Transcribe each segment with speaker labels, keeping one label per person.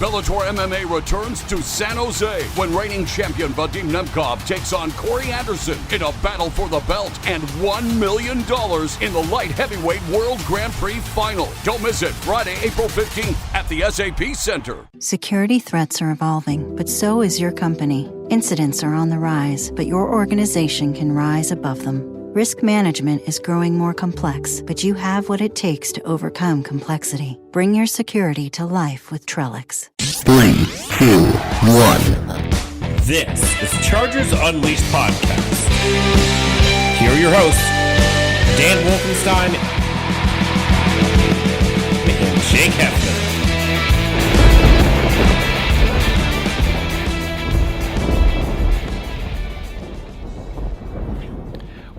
Speaker 1: Bellator MMA returns to San Jose when reigning champion Vadim Nemkov takes on Corey Anderson in a battle for the belt and $1 million in the light heavyweight World Grand Prix final. Don't miss it, Friday, April 15th at the SAP Center.
Speaker 2: Security threats are evolving, but so is your company. Incidents are on the rise, but your organization can rise above them. Risk management is growing more complex, but you have what it takes to overcome complexity. Bring your security to life with Trellix.
Speaker 3: 3, 2, 1.
Speaker 4: This is Chargers Unleashed podcast. Here are your hosts, Dan Wolkenstein and Jake Hefner.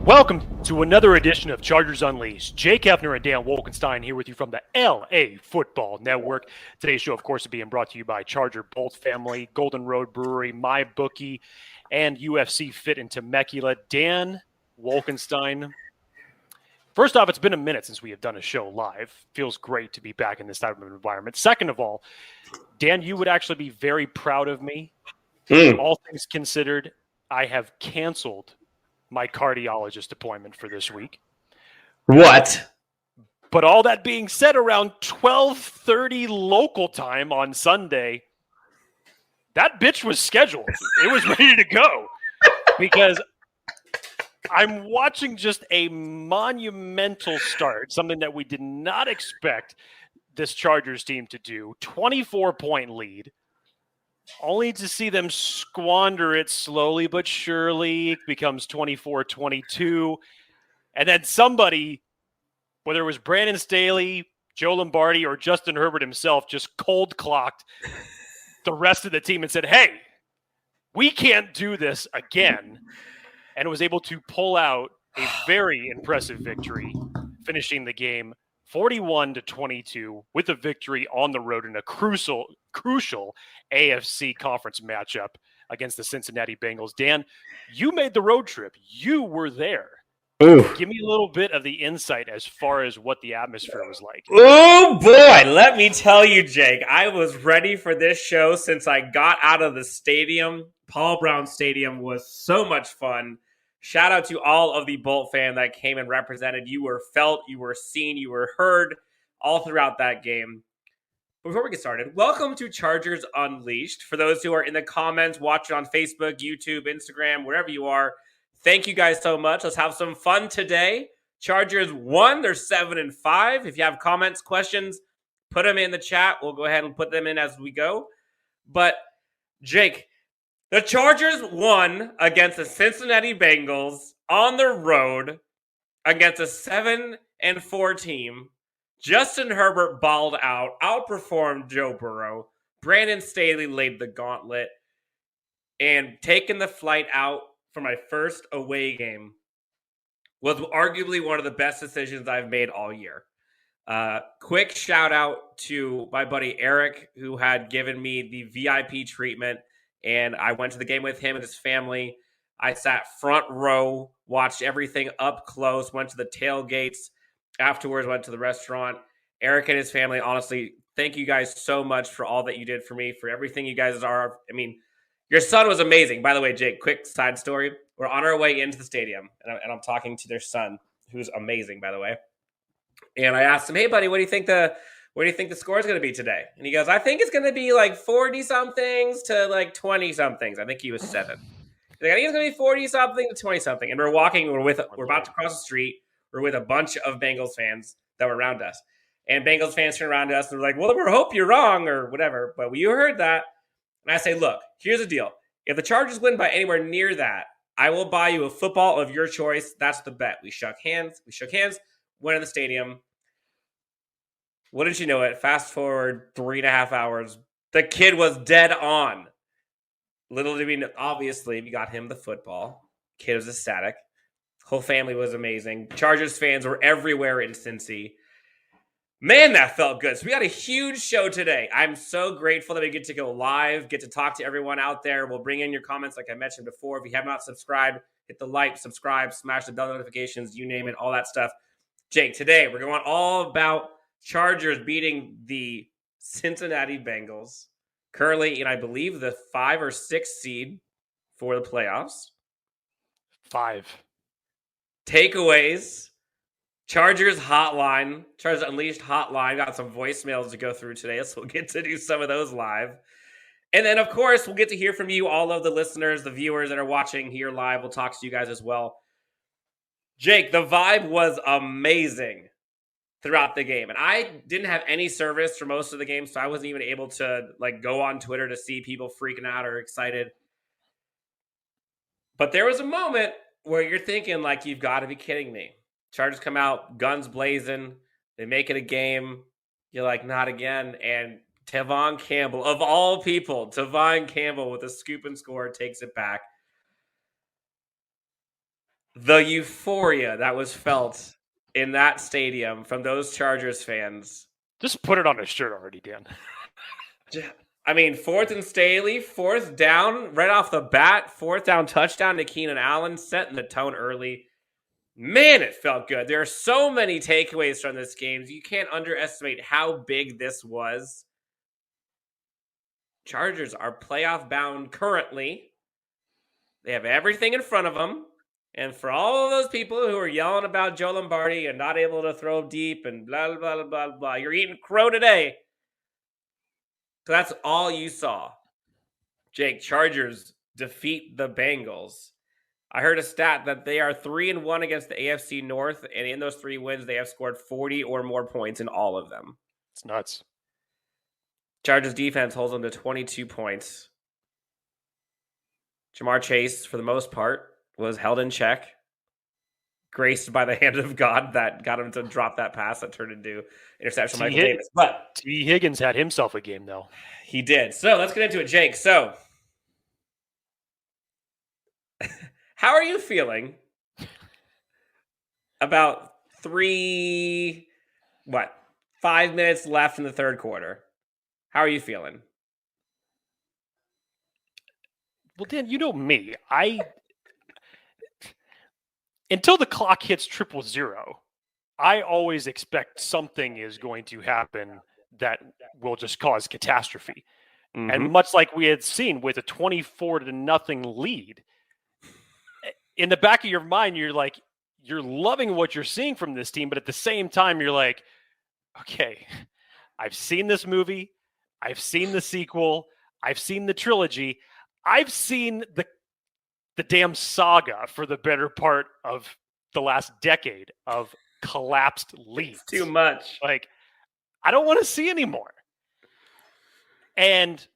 Speaker 4: Welcome to another edition of Chargers Unleashed. Jake Hefner and Dan Wolkenstein here with you from the LAFB Network. Today's show, of course, is being brought to you by Charger Bolt Family, Golden Road Brewery, MyBookie, and UFC Fit in Temecula. Dan Wolkenstein. First off, it's been a minute since we have done a show live. Feels great to be back in this type of environment. Second of all, Dan, you would actually be very proud of me. All things considered, I have canceled my cardiologist appointment for this week.
Speaker 5: What?
Speaker 4: But all that being said, around 12:30 local time on Sunday, that bitch was scheduled. It was ready to go because I'm watching just a monumental start, something that we did not expect this Chargers team to do. 24-point lead. Only to see them squander it slowly but surely. It becomes 24-22. And then somebody, whether it was Brandon Staley, Joe Lombardi, or Justin Herbert himself, just cold-clocked the rest of the team and said, hey, we can't do this again. And was able to pull out a very impressive victory, finishing the game 41-22 with a victory on the road in a crucial AFC conference matchup against the Cincinnati Bengals. Dan, you made the road trip. You were there.
Speaker 5: Ooh.
Speaker 4: Give me a little bit of the insight as far as what the atmosphere was like.
Speaker 5: Oh boy, let me tell you, Jake, I was ready for this show since I got out of the stadium. Paul Brown Stadium was so much fun. Shout out to all of the Bolt fan that came and represented. You were felt, you were seen, you were heard all throughout that game. Before we get started, welcome to Chargers Unleashed. For those who are in the comments, watching on Facebook, YouTube, Instagram, wherever you are, thank you guys so much. Let's have some fun today. Chargers won. They're 7-5. If you have comments, questions, put them in the chat. We'll go ahead and put them in as we go. But, Jake, the Chargers won against the Cincinnati Bengals on the road against a 7-4 team. Justin Herbert balled out, outperformed Joe Burrow. Brandon Staley laid the gauntlet, and taking the flight out for my first away game was arguably one of the best decisions I've made all year. Quick shout out to my buddy Eric, who had given me the VIP treatment, and I went to the game with him and his family. I sat front row, watched everything up close, went to the tailgates. Afterwards, went to the restaurant. Eric and his family, honestly, thank you guys so much for all that you did for me, for everything you guys are. I mean, your son was amazing. By the way, Jake, quick side story. We're on our way into the stadium, and I'm talking to their son, who's amazing, by the way. And I asked him, hey, buddy, what do you think the score is going to be today? And he goes, I think it's going to be like 40-somethings to like 20-somethings. I think he was 7. He's like, I think it's going to be 40-something to 20-something. And we're about to cross the street. We're with a bunch of Bengals fans that were around us. And Bengals fans turned around to us and were like, well, we hope you're wrong or whatever. But you heard that. And I say, look, here's the deal. If the Chargers win by anywhere near that, I will buy you a football of your choice. That's the bet. We shook hands, went in the stadium. Wouldn't you know it? Fast forward 3.5 hours. The kid was dead on. Little did we know, obviously, we got him the football. Kid was ecstatic. Whole family was amazing. Chargers fans were everywhere in Cincy. Man, that felt good. So we got a huge show today. I'm so grateful that we get to go live, get to talk to everyone out there. We'll bring in your comments like I mentioned before. If you have not subscribed, hit the like, subscribe, smash the bell notifications, you name it, all that stuff. Jake, today we're going all about Chargers beating the Cincinnati Bengals currently in, I believe, the 5 or 6 seed for the playoffs.
Speaker 4: 5.
Speaker 5: Takeaways. Chargers hotline. Chargers Unleashed hotline. Got some voicemails to go through today, so we'll get to do some of those live. And then, of course, we'll get to hear from you, all of the listeners, the viewers that are watching here live. We'll talk to you guys as well. Jake, the vibe was amazing throughout the game. And I didn't have any service for most of the game, so I wasn't even able to go on Twitter to see people freaking out or excited. But there was a moment where you're thinking, you've got to be kidding me. Chargers come out, guns blazing. They make it a game. You're like, not again. And Tevon Campbell, of all people, Tevon Campbell with a scoop and score takes it back. The euphoria that was felt in that stadium from those Chargers fans.
Speaker 4: Just put it on a shirt already, Dan.
Speaker 5: I mean, 4th and Staley, 4th down, right off the bat, 4th down touchdown to Keenan Allen, setting the tone early. Man, it felt good. There are so many takeaways from this game. You can't underestimate how big this was. Chargers are playoff bound currently. They have everything in front of them. And for all of those people who are yelling about Joe Lombardi and not able to throw deep and blah, blah, blah, blah, blah, you're eating crow today. So that's all you saw. Jake, Chargers defeat the Bengals. I heard a stat that they are 3-1 against the AFC North, and in those 3 wins, they have scored 40 or more points in all of them.
Speaker 4: It's nuts.
Speaker 5: Chargers defense holds them to 22 points. Jamar Chase, for the most part, was held in check, graced by the hand of God that got him to drop that pass that turned into interception. Michael Davis. But
Speaker 4: T. Higgins had himself a game, though.
Speaker 5: He did. So let's get into it, Jake. So, how are you feeling about 5 minutes left in the third quarter? How are you feeling?
Speaker 4: Well, Dan, you know me. Until the clock hits 000, I always expect something is going to happen that will just cause catastrophe. Mm-hmm. And much like we had seen with a 24-0 lead, in the back of your mind, you're loving what you're seeing from this team, but at the same time, you're like, okay, I've seen this movie. I've seen the sequel. I've seen the trilogy. I've seen the damn saga for the better part of the last decade of collapsed leads.
Speaker 5: It's too much.
Speaker 4: I don't want to see anymore. And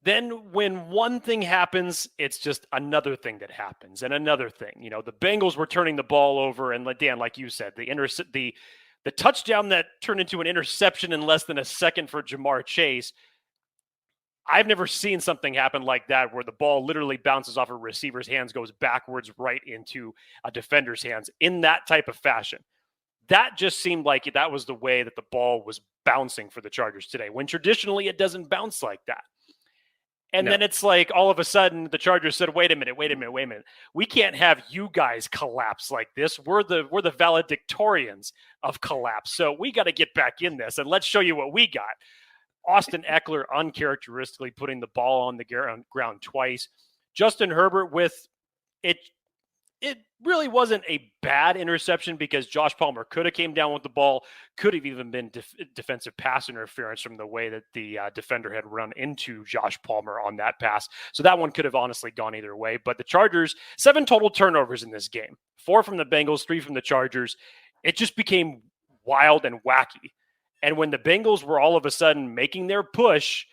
Speaker 4: then when one thing happens, it's just another thing that happens and another thing. The Bengals were turning the ball over, and Dan, like you said, the touchdown that turned into an interception in less than a second for Jamar Chase. I've never seen something happen like that where the ball literally bounces off a receiver's hands, goes backwards right into a defender's hands in that type of fashion. That just seemed like that was the way that the ball was bouncing for the Chargers today, when traditionally it doesn't bounce like that. And then it's like all of a sudden the Chargers said, wait a minute. We can't have you guys collapse like this. We're the valedictorians of collapse. So we got to get back in this and let's show you what we got. Austin Eckler uncharacteristically putting the ball on the ground twice. Justin Herbert with it. It really wasn't a bad interception because Josh Palmer could have came down with the ball, could have even been defensive pass interference from the way that the defender had run into Josh Palmer on that pass. So that one could have honestly gone either way. But the Chargers, 7 total turnovers in this game, 4 from the Bengals, 3 from the Chargers. It just became wild and wacky. And when the Bengals were all of a sudden making their push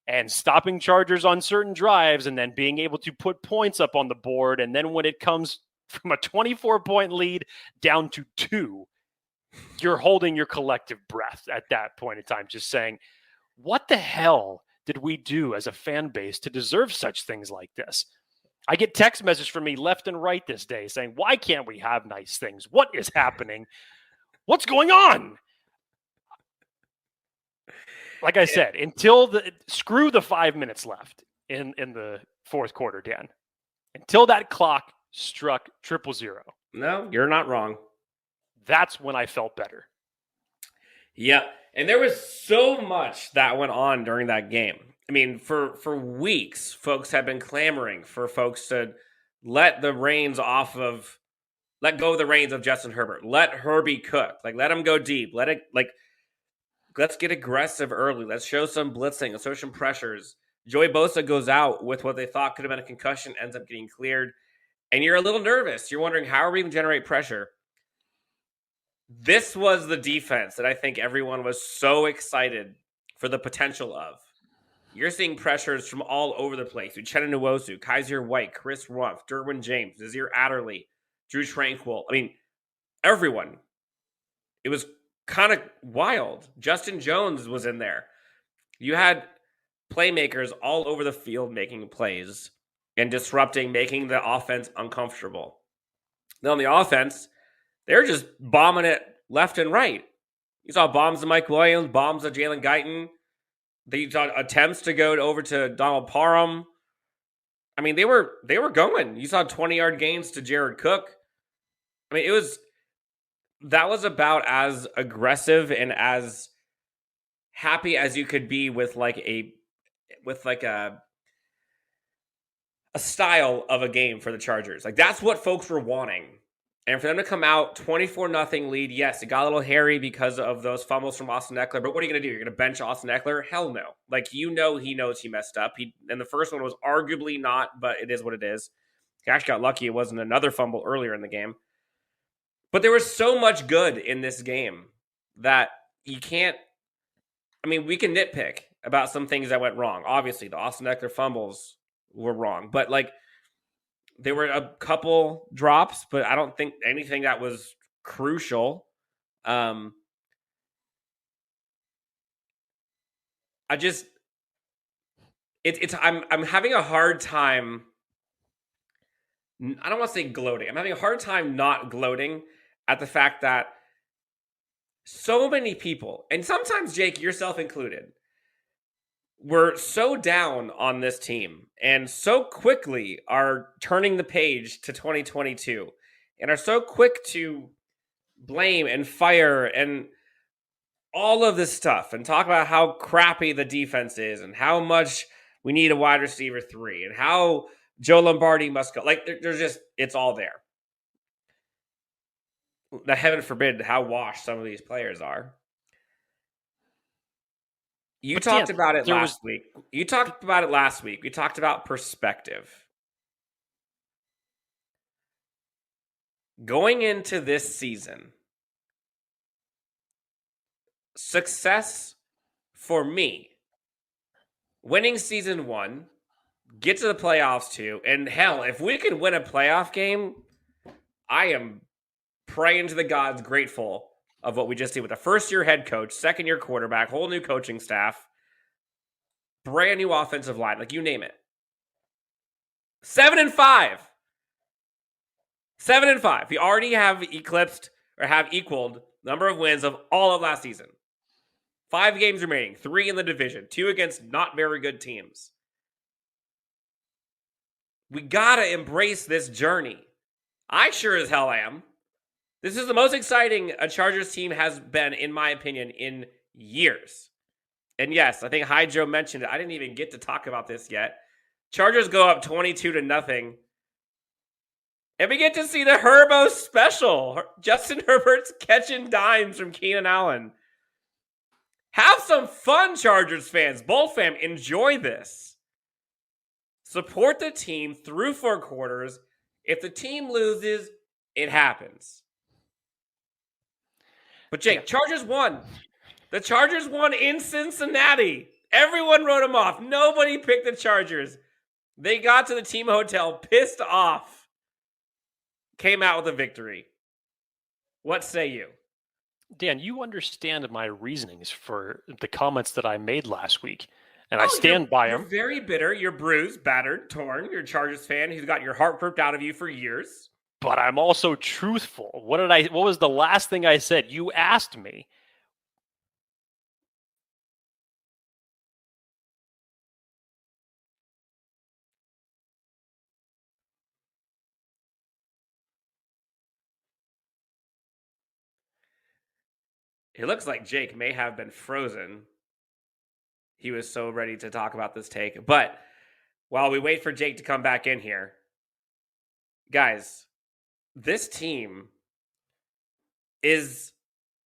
Speaker 4: and stopping Chargers on certain drives and then being able to put points up on the board, and then when it comes from a 24-point lead down to 2, you're holding your collective breath at that point in time, just saying, what the hell did we do as a fan base to deserve such things like this? I get text messages from me left and right this day saying, why can't we have nice things? What is happening? What's going on? Like I said, screw the 5 minutes left in the fourth quarter, Dan. Until that clock struck 000.
Speaker 5: No, you're not wrong.
Speaker 4: That's when I felt better.
Speaker 5: Yep. And there was so much that went on during that game. I mean, for weeks, folks have been clamoring for folks to let go of the reins of Justin Herbert. Let Herbie cook. Like, let him go deep. Let's get aggressive early. Let's show some blitzing. Let's show some pressures. Joey Bosa goes out with what they thought could have been a concussion, ends up getting cleared. And you're a little nervous. You're wondering, how are we going to generate pressure? This was the defense that I think everyone was so excited for the potential of. You're seeing pressures from all over the place. Uchenna Nwosu, Kaiser White, Chris Rumpf, Derwin James, Nazir Adderley, Drew Tranquil. I mean, everyone. It was kind of wild. Justin Jones was in there. You had playmakers all over the field making plays and disrupting, making the offense uncomfortable. Then on the offense, they're just bombing it left and right. You saw bombs to Mike Williams, bombs to Jalen Guyton. They saw attempts to go over to Donald Parham. I mean, they were going. You saw 20-yard gains to Jared Cook. I mean, that was about as aggressive and as happy as you could be with a style of a game for the Chargers. Like, that's what folks were wanting. And for them to come out 24-0 lead, yes, it got a little hairy because of those fumbles from Austin Eckler. But what are you going to do? You're going to bench Austin Eckler? Hell no. Like, he knows he messed up. And the first one was arguably not, but it is what it is. He actually got lucky it wasn't another fumble earlier in the game. But there was so much good in this game that you can't. I mean, we can nitpick about some things that went wrong. Obviously, the Austin Eckler fumbles were wrong. But, there were a couple drops, but I don't think anything that was crucial. I'm having a hard time. I don't want to say gloating. I'm having a hard time not gloating at the fact that so many people, and sometimes Jake, yourself included, were so down on this team and so quickly are turning the page to 2022 and are so quick to blame and fire and all of this stuff and talk about how crappy the defense is and how much we need a wide receiver 3 and how Joe Lombardi must go. Like, there's just, it's all there. Now, heaven forbid how washed some of these players are. You talked about it last week. We talked about perspective. Going into this season, success for me, winning season 1, get to the playoffs 2, and hell, if we can win a playoff game, I am praying to the gods, grateful of what we just did with a first-year head coach, second-year quarterback, whole new coaching staff, brand new offensive line, like you name it. 7-5. 7-5. We already have eclipsed or have equaled the number of wins of all of last season. 5 games remaining, 3 in the division, 2 against not very good teams. We gotta embrace this journey. I sure as hell am. This is the most exciting a Chargers team has been, in my opinion, in years. And yes, I think Hi Joe mentioned it. I didn't even get to talk about this yet. Chargers go up 22-0. And we get to see the Herbo special. Justin Herbert's catching dimes from Keenan Allen. Have some fun, Chargers fans. Bull fam, enjoy this. Support the team through 4 quarters. If the team loses, it happens. But Jake, Chargers won. The Chargers won in Cincinnati. Everyone wrote them off. Nobody picked the Chargers. They got to the team hotel pissed off. Came out with a victory. What say you?
Speaker 4: Dan, you understand my reasonings for the comments that I made last week, and I stand by them.
Speaker 5: You're very bitter. You're bruised, battered, torn. You're a Chargers fan who's got your heart ripped out of you for years.
Speaker 4: But I'm also truthful. What was the last thing I said? You asked me.
Speaker 5: It looks like Jake may have been frozen. he was so ready to talk about this take. But while we wait for Jake to come back in here, guys, this team is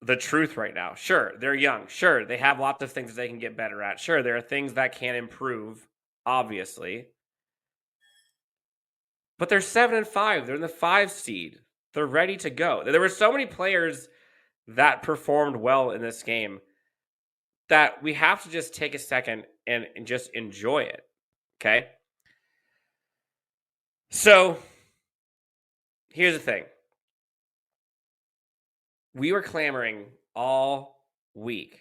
Speaker 5: the truth right now. Sure, they're young. Sure, they have lots of things that they can get better at. Sure, there are things that can improve, obviously. But they're 7-5. They're in the 5 seed. They're ready to go. There were so many players that performed well in this game that we have to just take a second and just enjoy it. Okay? So, here's the thing. We were clamoring all week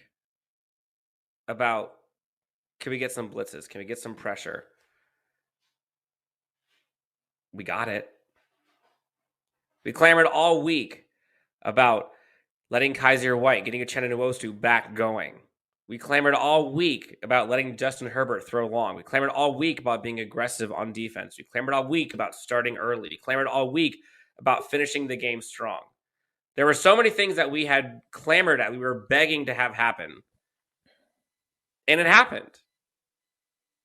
Speaker 5: about, can we get some blitzes? Can we get some pressure? We got it. We clamored all week about letting Kaiser White, getting Uchenna Nwosu back going. We clamored all week about letting Justin Herbert throw long. We clamored all week about being aggressive on defense. We clamored all week about starting early. We clamored all week about finishing the game strong. There were so many things that we had clamored at. We were begging to have happen. And it happened.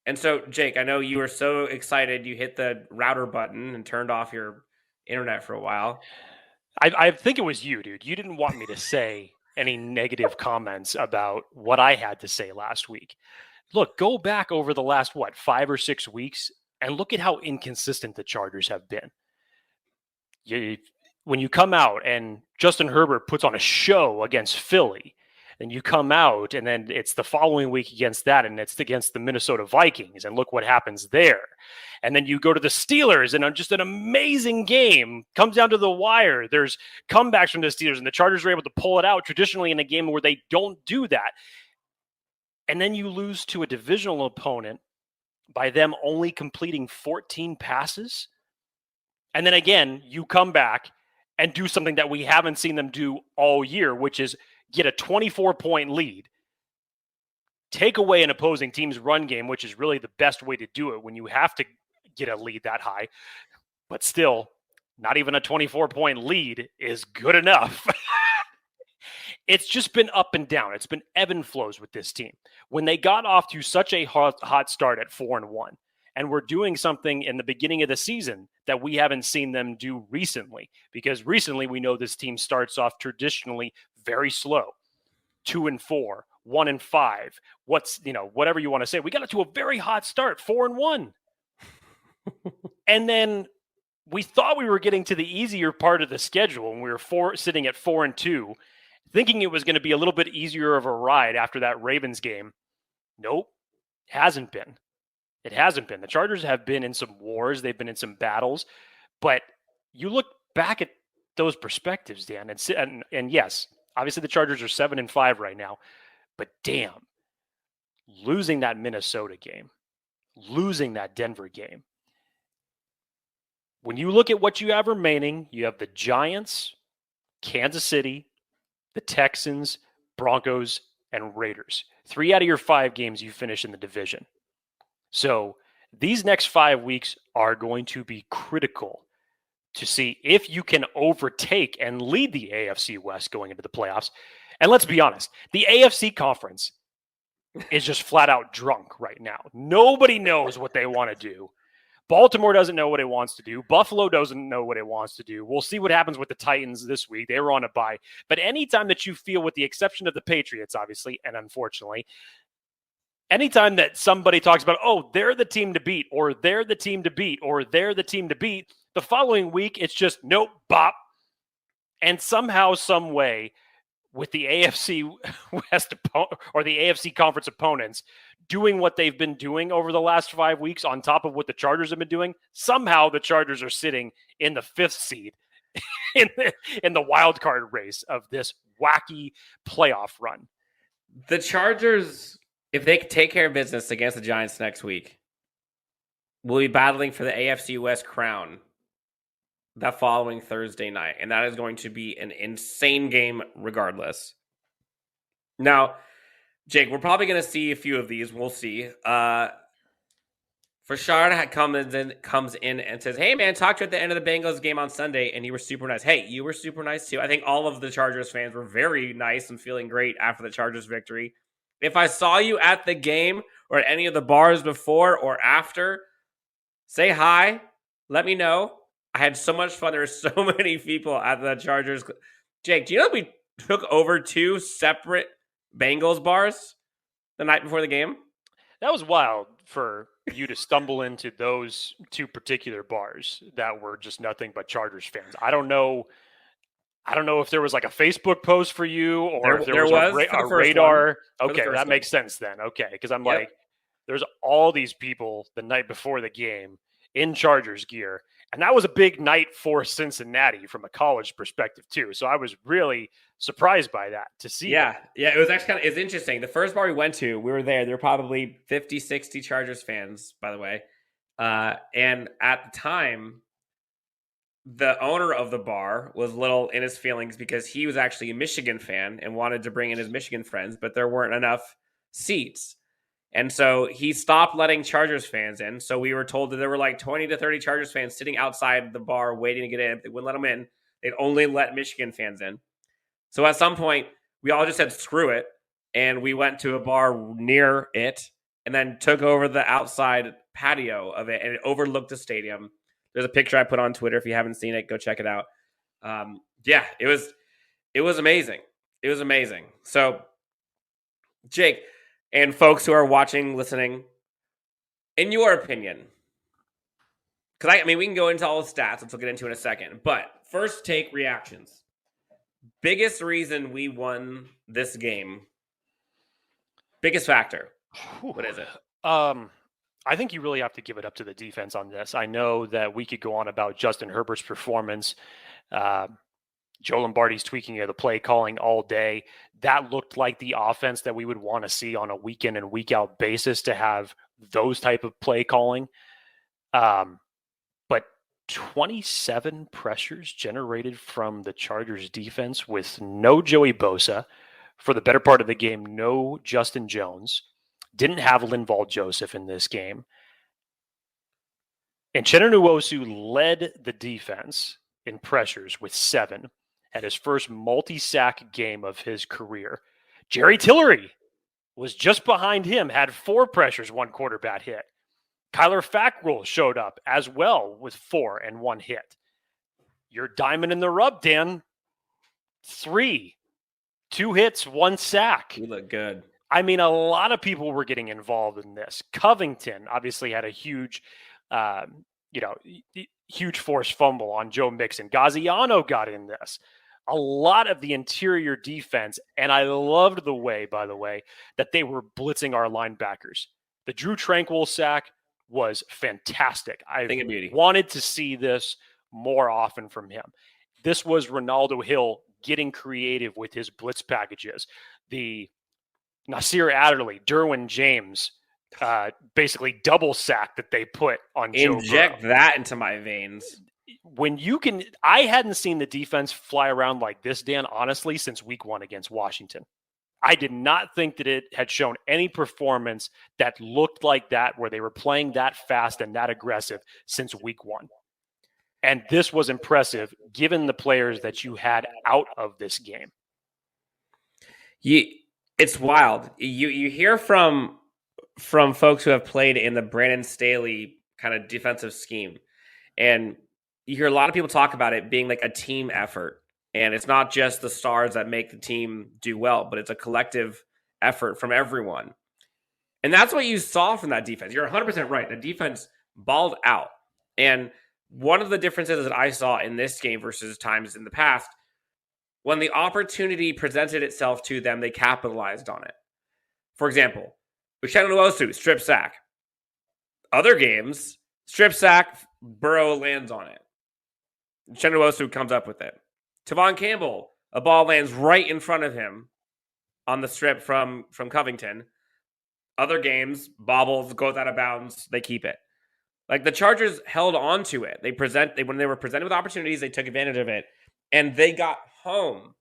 Speaker 5: And so, Jake, I know you were so excited. You hit the router button and turned off your internet for a while.
Speaker 4: I think it was you, dude. You didn't want me to say any negative comments about what I had to say last week. Look, go back over the last, 5 or 6 weeks and look at how inconsistent the Chargers have been. When you come out and Justin Herbert puts on a show against Philly, and you come out and then it's the following week against that, and it's against the Minnesota Vikings, and look what happens there. And then you go to the Steelers, and just an amazing game comes down to the wire. There's comebacks from the Steelers, and the Chargers are able to pull it out traditionally in a game where they don't do that. And then you lose to a divisional opponent by them only completing 14 passes. And then again, you come back and do something that we haven't seen them do all year, which is get a 24-point lead, take away an opposing team's run game, which is really the best way to do it when you have to get a lead that high. But still, not even a 24-point lead is good enough. It's just been up and down. It's been ebb and flows with this team. When they got off to such a hot start at 4-1, and we're doing something in the beginning of the season that we haven't seen them do recently, because recently we know this team starts off traditionally very slow, 2-4, 1-5. Whatever you want to say. We got it to a very hot start, 4-1. And then we thought we were getting to the easier part of the schedule, and we were sitting at 4-2, thinking it was going to be a little bit easier of a ride after that Ravens game. Nope, hasn't been. It hasn't been. The Chargers have been in some wars. They've been in some battles. But you look back at those perspectives, Dan, and yes, obviously the Chargers are 7-5 right now. But damn, losing that Minnesota game, losing that Denver game. When you look at what you have remaining, you have the Giants, Kansas City, the Texans, Broncos, and Raiders. 3 out of your 5 games you finish in the division. So these next 5 weeks are going to be critical to see if you can overtake and lead the AFC West going into the playoffs. And let's be honest, the AFC conference is just flat out drunk right now. Nobody knows what they want to do. Baltimore doesn't know what it wants to do. Buffalo doesn't know what it wants to do. We'll see what happens with the Titans this week. They were on a bye. But anytime that you feel, with the exception of the Patriots, obviously, and unfortunately, anytime that somebody talks about, oh, they're the team to beat, or they're the team to beat, or they're the team to beat, the following week, it's just, nope, bop. And somehow, some way, with the AFC West or the AFC conference opponents doing what they've been doing over the last 5 weeks on top of what the Chargers have been doing, somehow the Chargers are sitting in the 5th seed in the wild card race of this wacky playoff run.
Speaker 5: The Chargers, if they take care of business against the Giants next week, will be battling for the AFC West crown that following Thursday night. And that is going to be an insane game regardless. Now, Jake, we're probably going to see a few of these. We'll see. Fashard comes in and says, hey, man, talked to you at the end of the Bengals game on Sunday, and you were super nice. Hey, you were super nice, too. I think all of the Chargers fans were very nice and feeling great after the Chargers victory. If I saw you at the game or at any of the bars before or after, say hi. Let me know. I had so much fun. There were so many people at the Chargers. Jake, do you know that we took over 2 separate Bengals bars the night before the game?
Speaker 4: That was wild for you to stumble into those 2 particular bars that were just nothing but Chargers fans. I don't know if there was like a Facebook post for you or if there was a radar. Okay, that makes sense then. Okay, because I'm like, there's all these people the night before the game in Chargers gear. And that was a big night for Cincinnati from a college perspective too. So I was really surprised by that to see.
Speaker 5: Yeah. It was actually it's interesting. The first bar we went to, we were there. There were probably 50, 60 Chargers fans, by the way. And at the time, the owner of the bar was a little in his feelings because he was actually a Michigan fan and wanted to bring in his Michigan friends, but there weren't enough seats. And so he stopped letting Chargers fans in. So we were told that there were like 20 to 30 Chargers fans sitting outside the bar waiting to get in. If they wouldn't let them in, they'd only let Michigan fans in. So at some point, we all just said, screw it. And we went to a bar near it and then took over the outside patio of it. And it overlooked the stadium. There's a picture I put on Twitter. If you haven't seen it, go check it out. It was amazing. It was amazing. So, Jake, and folks who are watching, listening, in your opinion, because we can go into all the stats, which we'll get into in a second, but first take reactions. Biggest reason we won this game, biggest factor, what is it?
Speaker 4: I think you really have to give it up to the defense on this. I know that we could go on about Justin Herbert's performance. Joe Lombardi's tweaking of the play calling all day. That looked like the offense that we would want to see on a week in and week out basis to have those type of play calling. But 27 pressures generated from the Chargers defense with no Joey Bosa for the better part of the game, no Justin Jones, didn't have Linval Joseph in this game. And Chenna Nwosu led the defense in pressures with 7 at his first multi-sack game of his career. Jerry Tillery was just behind him, had 4 pressures, 1 quarterback hit. Kyler Fackrell showed up as well with 4 and 1 hit. Your diamond in the rough, Dan, 3, 2 hits, 1 sack.
Speaker 5: You look good.
Speaker 4: I mean, a lot of people were getting involved in this. Covington obviously had a huge, huge forced fumble on Joe Mixon. Gaziano got in this. A lot of the interior defense, and I loved the way, by the way, that they were blitzing our linebackers. The Drew Tranquil sack was fantastic. I wanted to see this more often from him. This was Ronaldo Hill getting creative with his blitz packages. The Nasir Adderley, Derwin James, basically double sack that they put on Joe Burrow.
Speaker 5: Inject that into my veins.
Speaker 4: When you can, I hadn't seen the defense fly around like this, Dan, honestly, since week 1 against Washington. I did not think that it had shown any performance that looked like that, where they were playing that fast and that aggressive since week 1. And this was impressive given the players that you had out of this game.
Speaker 5: It's wild. You hear from folks who have played in the Brandon Staley kind of defensive scheme, and you hear a lot of people talk about it being like a team effort. And it's not just the stars that make the team do well, but it's a collective effort from everyone. And that's what you saw from that defense. You're 100% right. The defense balled out. And one of the differences that I saw in this game versus times in the past, when the opportunity presented itself to them, they capitalized on it. For example, Uchenna Nwosu, strip sack. Other games, strip sack, Burrow lands on it. Uchenna Nwosu comes up with it. Tavon Campbell, a ball lands right in front of him on the strip from Covington. Other games, bobbles, goes out of bounds, they keep it. Like, the Chargers held on to it. When they were presented with opportunities, they took advantage of it. And they got home.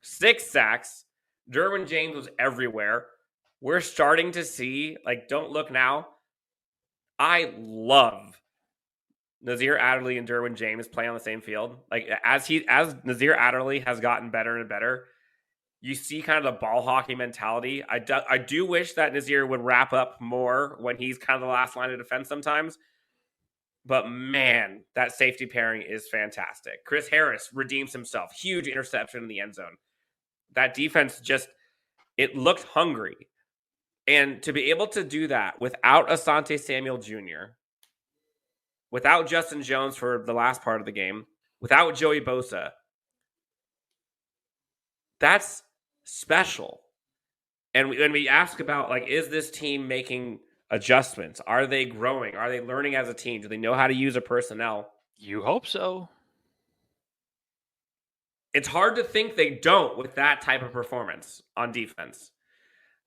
Speaker 5: 6 sacks. Derwin James was everywhere. We're starting to see, don't look now. I love Nasir Adderley and Derwin James play on the same field. As Nasir Adderley has gotten better and better, You see kind of the ball hockey mentality. I do wish that Nazir would wrap up more when he's kind of the last line of defense sometimes. But man, that safety pairing is fantastic. Chris Harris redeems himself. Huge interception in the end zone. That defense it looked hungry. And to be able to do that without Asante Samuel Jr., without Justin Jones for the last part of the game, without Joey Bosa, that's special. And when we ask about, like, is this team making adjustments? Are they growing? Are they learning as a team? Do they know how to use a personnel?
Speaker 4: You hope so.
Speaker 5: It's hard to think they don't with that type of performance on defense.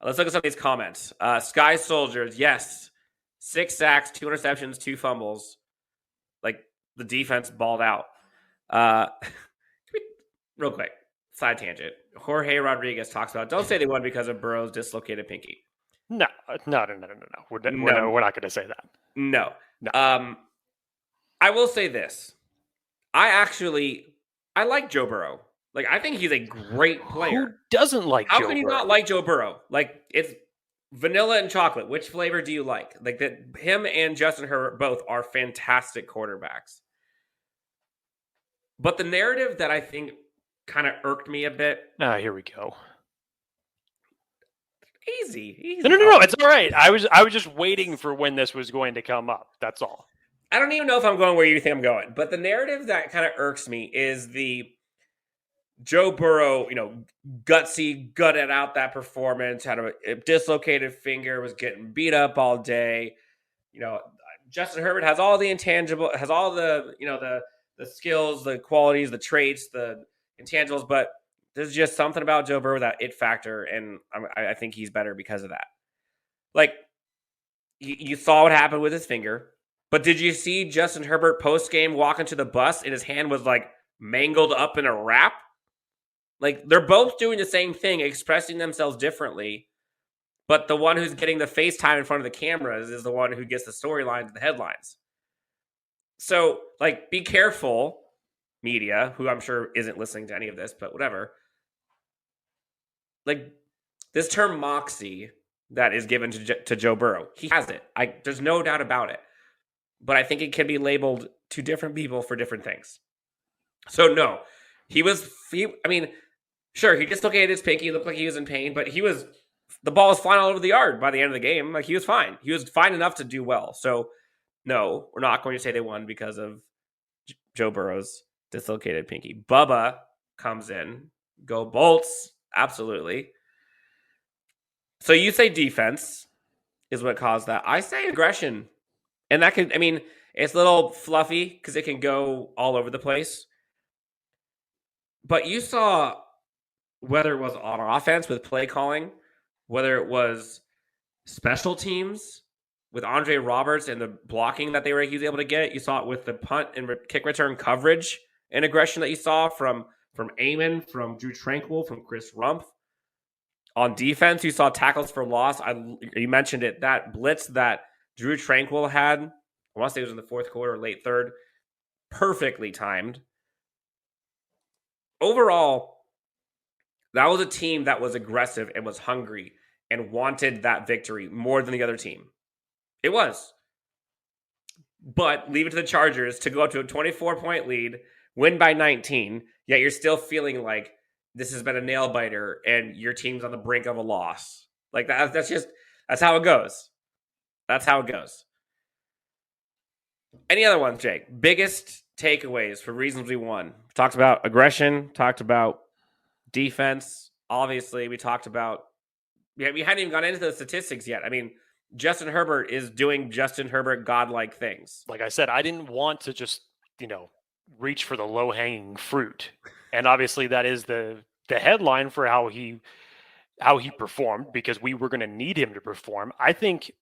Speaker 5: Let's look at some of these comments. Sky Soldiers, yes. 6 sacks, 2 interceptions, 2 fumbles. Like, the defense balled out. Real quick, side tangent. Jorge Rodriguez talks about, don't say they won because of Burrow's dislocated pinky.
Speaker 4: No. We're not going to say that.
Speaker 5: No. I will say this. I like Joe Burrow. Like, I think he's a great player.
Speaker 4: Who doesn't like Joe Burrow?
Speaker 5: How can you not like Joe Burrow? Like, it's vanilla and chocolate. Which flavor do you like? Like, that him and Justin Herbert both are fantastic quarterbacks. But the narrative that I think kind of irked me a bit.
Speaker 4: Here we go.
Speaker 5: Easy.
Speaker 4: No. It's all right. I was just waiting for when this was going to come up. That's all.
Speaker 5: I don't even know if I'm going where you think I'm going. But the narrative that kind of irks me is the Joe Burrow, gutted out that performance, had a dislocated finger, was getting beat up all day. Justin Herbert has all the intangible, has all the, the skills, the qualities, the traits, the intangibles, but there's just something about Joe Burrow, that it factor, and I think he's better because of that. Like, you saw what happened with his finger, but did you see Justin Herbert post-game walking to the bus and his hand was, like, mangled up in a wrap? Like, they're both doing the same thing, expressing themselves differently, but the one who's getting the FaceTime in front of the cameras is the one who gets the storylines and the headlines. So, like, be careful, media, who I'm sure isn't listening to any of this, but whatever. Like, this term moxie that is given to Joe Burrow, he has it. There's no doubt about it. But I think it can be labeled to different people for different things. So, no. Sure, he dislocated his pinky. He looked like he was in pain, but the ball was flying all over the yard by the end of the game. Like, he was fine. He was fine enough to do well. So, no, we're not going to say they won because of Joe Burrow's dislocated pinky. Bubba comes in. Go Bolts. Absolutely. So you say defense is what caused that. I say aggression. And that it's a little fluffy because it can go all over the place. But you saw, whether it was on offense with play calling, whether it was special teams with Andre Roberts and the blocking that he was able to get. You saw it with the punt and kick return coverage and aggression that you saw from Amon, from Drew Tranquil, from Chris Rumpf. On defense, you saw tackles for loss. You mentioned it. That blitz that Drew Tranquil had, I want to say it was in the fourth quarter, late third, perfectly timed. Overall, that was a team that was aggressive and was hungry and wanted that victory more than the other team. It was. But leave it to the Chargers to go up to a 24-point lead, win by 19, yet you're still feeling like this has been a nail-biter and your team's on the brink of a loss. Like, that's how it goes. That's how it goes. Any other ones, Jake? Biggest takeaways for reasons we won. Talked about aggression, talked about defense. Obviously, we talked about... we hadn't even gone into the statistics yet. I mean, Justin Herbert is doing Justin Herbert godlike things.
Speaker 4: Like I said, I didn't want to just, reach for the low-hanging fruit. And obviously that is the headline for how he performed, because we were going to need him to perform. I think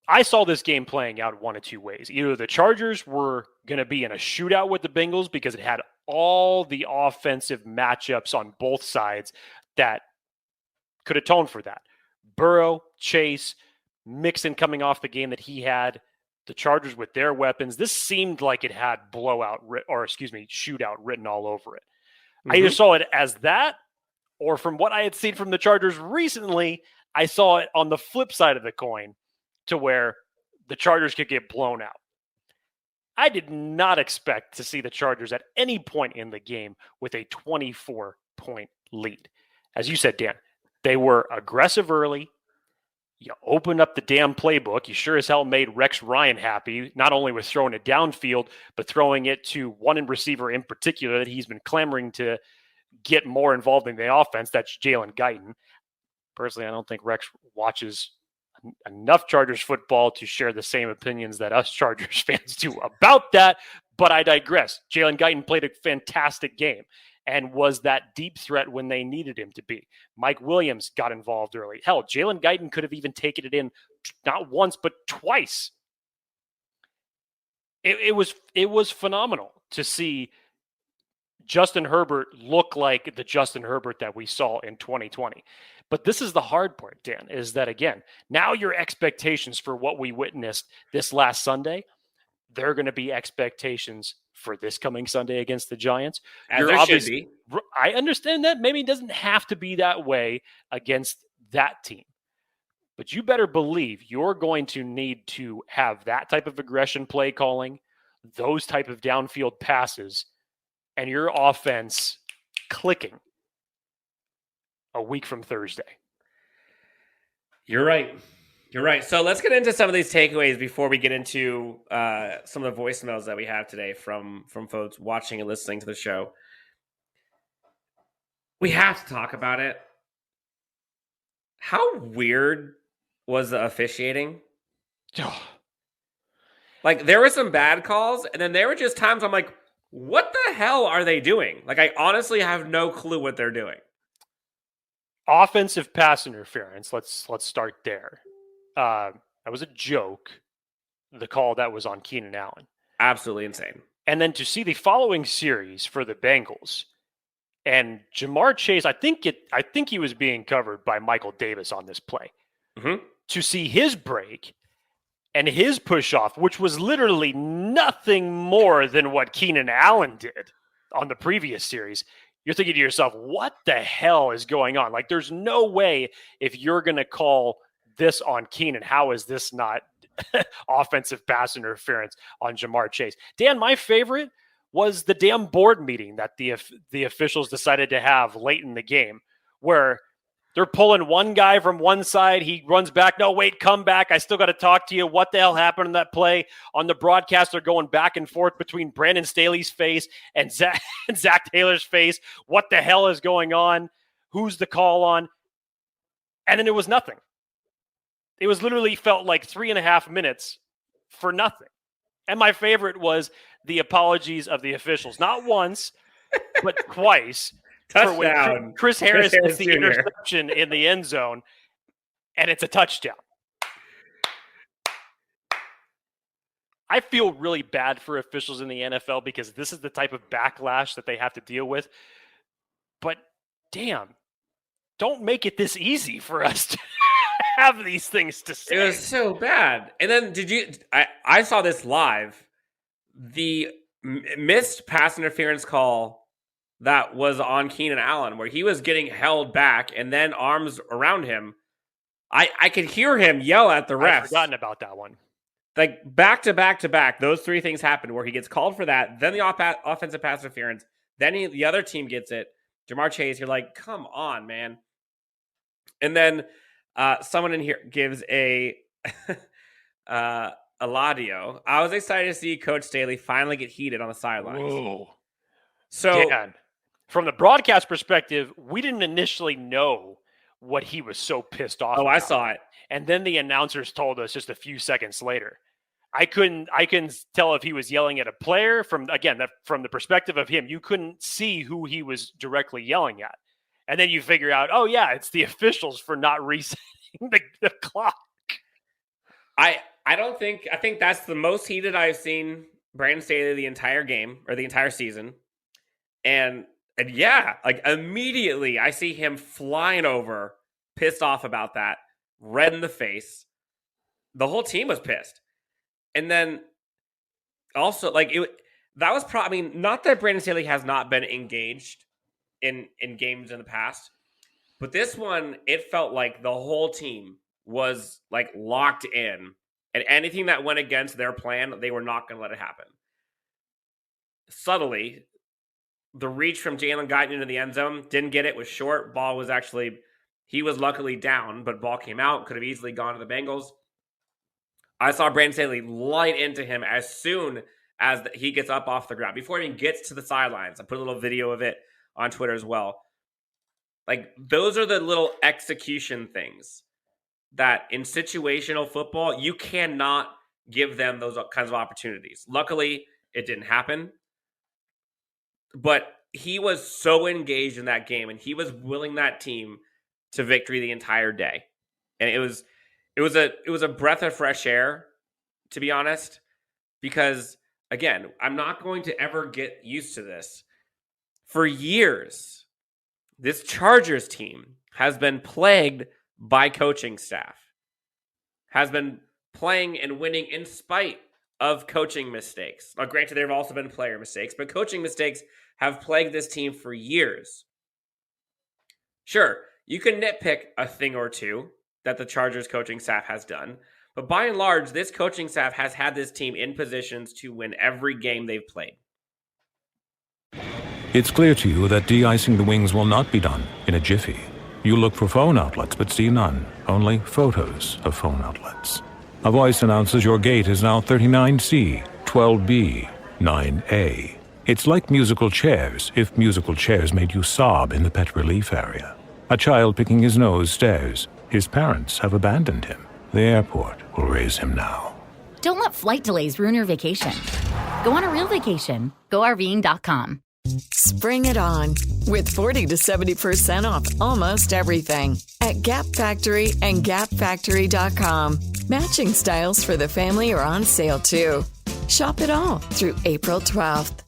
Speaker 4: I saw this game playing out one of two ways. Either the Chargers were going to be in a shootout with the Bengals because it had all the offensive matchups on both sides that could atone for that. Burrow, Chase, Mixon coming off the game that he had, the Chargers with their weapons. This seemed like it had shootout written all over it. I either saw it as that, or from what I had seen from the Chargers recently, I saw it on the flip side of the coin to where the Chargers could get blown out. I did not expect to see the Chargers at any point in the game with a 24-point lead. As you said, Dan, they were aggressive early. You opened up the damn playbook. You sure as hell made Rex Ryan happy, not only with throwing it downfield, but throwing it to one receiver in particular that he's been clamoring to get more involved in the offense. That's Jalen Guyton. Personally, I don't think Rex watches enough Chargers football to share the same opinions that us Chargers fans do about that, but I digress. Jalen Guyton played a fantastic game and was that deep threat when they needed him to be. Mike Williams got involved early. Hell, Jalen Guyton could have even taken it in not once, but twice. It was phenomenal to see Justin Herbert look like the Justin Herbert that we saw in 2020. But this is the hard part, Dan, is that, again, now your expectations for what we witnessed this last Sunday, there are going to be expectations for this coming Sunday against the Giants.
Speaker 5: As there should be.
Speaker 4: I understand that. Maybe it doesn't have to be that way against that team. But you better believe you're going to need to have that type of aggression play calling, those type of downfield passes, and your offense clicking a week from Thursday.
Speaker 5: You're right. You're right. So let's get into some of these takeaways before we get into some of the voicemails that we have today from folks watching and listening to the show. We have to talk about it. How weird was the officiating? Like, there were some bad calls, and then there were just times I'm like, what the hell are they doing? Like, I honestly have no clue what they're doing.
Speaker 4: Offensive pass interference. Let's start there. That was a joke. The call that was on Keenan Allen.
Speaker 5: Absolutely insane.
Speaker 4: And then to see the following series for the Bengals and Jamar Chase, I think he was being covered by Michael Davis on this play.
Speaker 5: Mm-hmm.
Speaker 4: To see his break and his push off, which was literally nothing more than what Keenan Allen did on the previous series, you're thinking to yourself, what the hell is going on? Like, there's no way if you're going to call this on Keenan, how is this not offensive pass interference on Jamar Chase? Dan, my favorite was the damn board meeting that the officials decided to have late in the game, where they're pulling one guy from one side. He runs back. No, wait, come back. I still got to talk to you. What the hell happened in that play? On the broadcast, they're going back and forth between Brandon Staley's face and Zach Taylor's face. What the hell is going on? Who's the call on? And then it was nothing. It was literally felt like 3.5 minutes for nothing. And my favorite was the apologies of the officials. Not once, but twice.
Speaker 5: Touchdown.
Speaker 4: Chris Harris gets the
Speaker 5: Jr.
Speaker 4: interception in the end zone, and it's a touchdown. I feel really bad for officials in the NFL because this is the type of backlash that they have to deal with. But damn, don't make it this easy for us to have these things to say.
Speaker 5: It was so bad. And then I saw this live. The missed pass interference call that was on Keenan Allen, where he was getting held back and then arms around him. I could hear him yell at the refs.
Speaker 4: I've forgotten about that one.
Speaker 5: Like, back to back to back, those three things happened where he gets called for that, then the offensive pass interference, then the other team gets it. Jamar Chase, you're like, come on, man. And then someone in here gives a Eladio. I was excited to see Coach Staley finally get heated on the sidelines.
Speaker 4: Whoa.
Speaker 5: So,
Speaker 4: Dan, from the broadcast perspective, we didn't initially know what he was so pissed off about.
Speaker 5: I saw it.
Speaker 4: And then the announcers told us just a few seconds later. I couldn't tell if he was yelling at a player from the perspective of him. You couldn't see who he was directly yelling at. And then you figure out, oh yeah, it's the officials for not resetting the clock.
Speaker 5: I think that's the most heated I've seen Brandon Staley the entire game or the entire season. And yeah, like immediately I see him flying over, pissed off about that, red in the face. The whole team was pissed. And then also, like, that was probably, not that Brandon Staley has not been engaged in games in the past. But this one, it felt like the whole team was like locked in, and anything that went against their plan, they were not going to let it happen. Subtly, the reach from Jalen Guyton into the end zone, didn't get it, was short. Ball was actually, he was luckily down, but ball came out, could have easily gone to the Bengals. I saw Brandon Staley light into him as soon as he gets up off the ground, before he even gets to the sidelines. I put a little video of it on Twitter as well. Like, those are the little execution things that in situational football, you cannot give them those kinds of opportunities. Luckily, it didn't happen. But he was so engaged in that game, and he was willing that team to victory the entire day. And it was a breath of fresh air, to be honest, because again, I'm not going to ever get used to this. For years, this Chargers team has been plagued by coaching staff, has been playing and winning in spite of coaching mistakes. Now, granted, there have also been player mistakes, but coaching mistakes have plagued this team for years. Sure, you can nitpick a thing or two that the Chargers coaching staff has done, but by and large, this coaching staff has had this team in positions to win every game they've played.
Speaker 6: It's clear to you that de-icing the wings will not be done in a jiffy. You look for phone outlets, but see none. Only photos of phone outlets. A voice announces your gate is now 39C, 12B, 9A. It's like musical chairs, if musical chairs made you sob in the pet relief area. A child picking his nose stares. His parents have abandoned him. The airport will raise him now.
Speaker 7: Don't let flight delays ruin your vacation. Go on a real vacation. GoRVing.com.
Speaker 8: Spring it on with 40 to 70% off almost everything at Gap Factory and GapFactory.com. Matching styles for the family are on sale too. Shop it all through April 12th.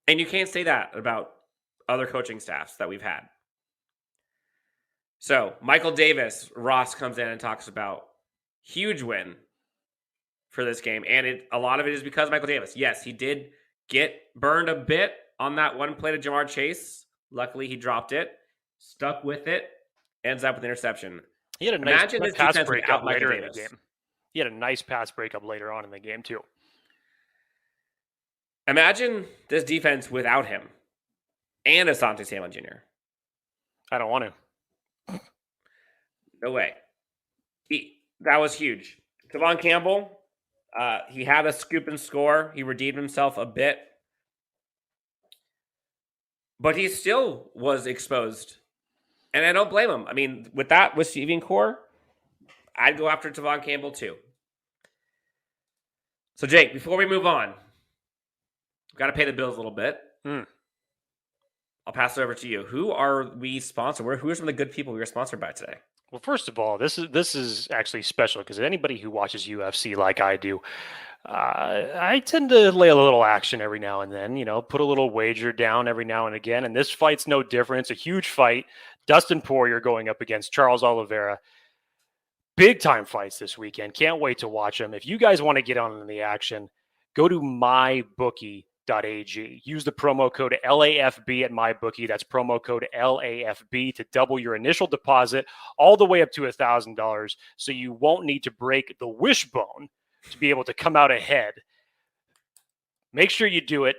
Speaker 5: And you can't say that about other coaching staffs that we've had. So, Michael Davis, Ross comes in and talks about huge win for this game. And a lot of it is because Michael Davis. Yes, he did get burned a bit on that one play to Jamar Chase. Luckily, he dropped it, stuck with it, ends up with an interception.
Speaker 4: He had a nice pass breakup later in the game. He had a nice pass breakup later on in the game, too.
Speaker 5: Imagine this defense without him and Asante Samuel Jr.
Speaker 4: I don't want to.
Speaker 5: No way. That was huge. Devon Campbell, he had a scoop and score. He redeemed himself a bit. But he still was exposed. And I don't blame him. I mean, with that receiving core, I'd go after Devon Campbell too. So, Jake, before we move on, we've got to pay the bills a little bit. I'll pass it over to you. Who are we sponsored? Who are some of the good people we are sponsored by today?
Speaker 4: Well, first of all, this is actually special because anybody who watches UFC like I do, I tend to lay a little action every now and then, put a little wager down every now and again. And this fight's no different. It's a huge fight. Dustin Poirier going up against Charles Oliveira. Big time fights this weekend. Can't wait to watch them. If you guys want to get on in the action, go to MyBookie.ag. Use the promo code LAFB at MyBookie. That's promo code LAFB to double your initial deposit all the way up to $1,000, so you won't need to break the wishbone to be able to come out ahead. Make sure you do it.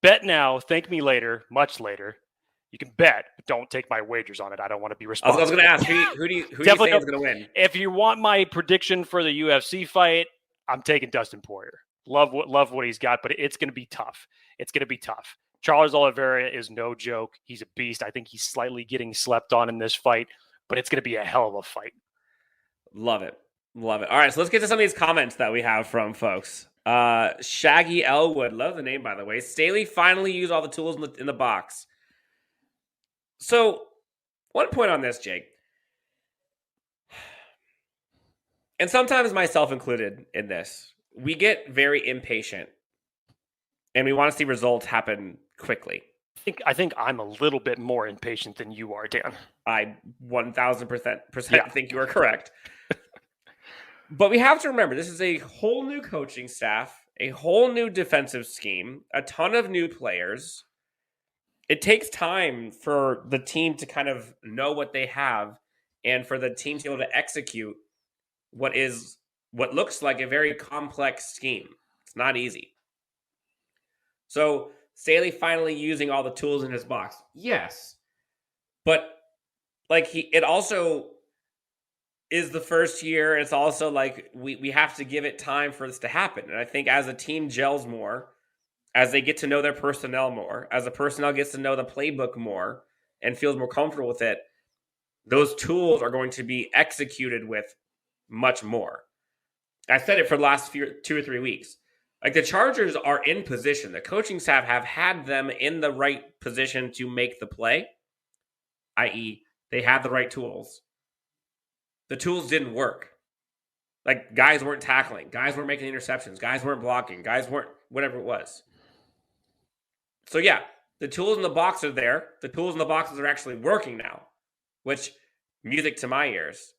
Speaker 4: Bet now, thank me later, much later. You can bet, but don't take my wagers on it. I don't want to be responsible.
Speaker 5: I was going to ask, who do you think is going to win?
Speaker 4: If you want my prediction for the UFC fight, I'm taking Dustin Poirier. Love what he's got, but it's going to be tough. It's going to be tough. Charles Oliveira is no joke. He's a beast. I think he's slightly getting slept on in this fight, but it's going to be a hell of a fight.
Speaker 5: Love it. All right, so let's get to some of these comments that we have from folks. Shaggy Elwood, love the name, by the way. Staley finally used all the tools in the box. So, one point on this, Jake, and sometimes myself included in this, we get very impatient and we want to see results happen quickly.
Speaker 4: I think I'm a little bit more impatient than you are, Dan.
Speaker 5: I 1,000% think you are correct. But we have to remember, this is a whole new coaching staff, a whole new defensive scheme, a ton of new players. it takes time for the team to kind of know what they have and for the team to be able to execute what looks like a very complex scheme. It's not easy. So Staley finally using all the tools in his box. Yes. But it also is the first year. It's also like we have to give it time for this to happen. And I think as a team gels more, as they get to know their personnel more, as the personnel gets to know the playbook more and feels more comfortable with it, those tools are going to be executed with much more. I said it for the last 2 or 3 weeks. Like, the Chargers are in position. The coaching staff have had them in the right position to make the play, i.e., they had the right tools. The tools didn't work. Like, guys weren't tackling. Guys weren't making interceptions. Guys weren't blocking. Guys weren't whatever it was. So, yeah, the tools in the box are there. The tools in the boxes are actually working now, which, music to my ears.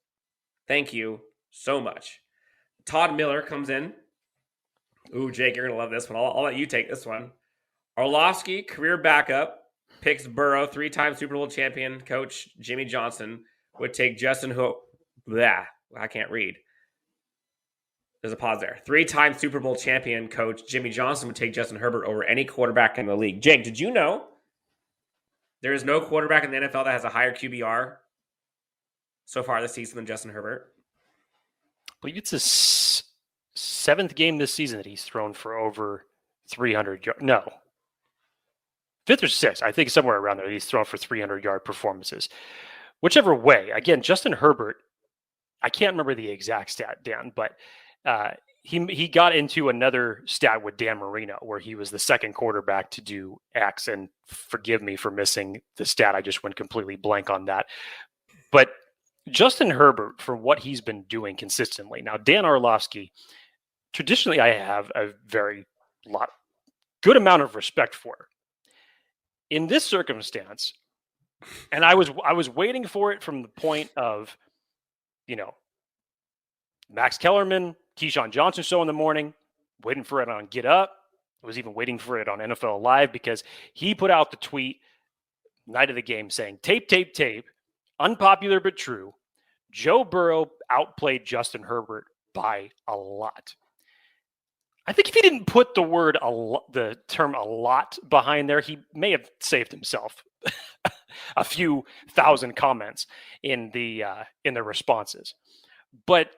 Speaker 5: Thank you so much. Todd Miller comes in. Ooh, Jake, you're going to love this one. I'll let you take this one. Orlovsky, career backup, picks Burrow, 3-time Super Bowl champion coach Jimmy Johnson would take Justin I can't read. There's a pause there. 3-time Super Bowl champion coach Jimmy Johnson would take Justin Herbert over any quarterback in the league. Jake, did you know there is no quarterback in the NFL that has a higher QBR so far this season than Justin Herbert?
Speaker 4: I believe it's his 7th game this season that he's thrown for over 300 yards. No. 5th or 6th. I think somewhere around there he's thrown for 300-yard performances. Whichever way. Again, Justin Herbert, I can't remember the exact stat, Dan, but he got into another stat with Dan Marino where he was the second quarterback to do X, and forgive me for missing the stat. I just went completely blank on that. But Justin Herbert, for what he's been doing consistently. Now, Dan Orlovsky, traditionally I have a good amount of respect for. In this circumstance, and I was waiting for it from the point of, Max Kellerman, Keyshawn Johnson show in the morning, waiting for it on Get Up. I was even waiting for it on NFL Live because he put out the tweet night of the game saying, tape, unpopular but true, Joe Burrow outplayed Justin Herbert by a lot. I think if he didn't put the term "a lot" behind there, he may have saved himself a few thousand comments in the responses. But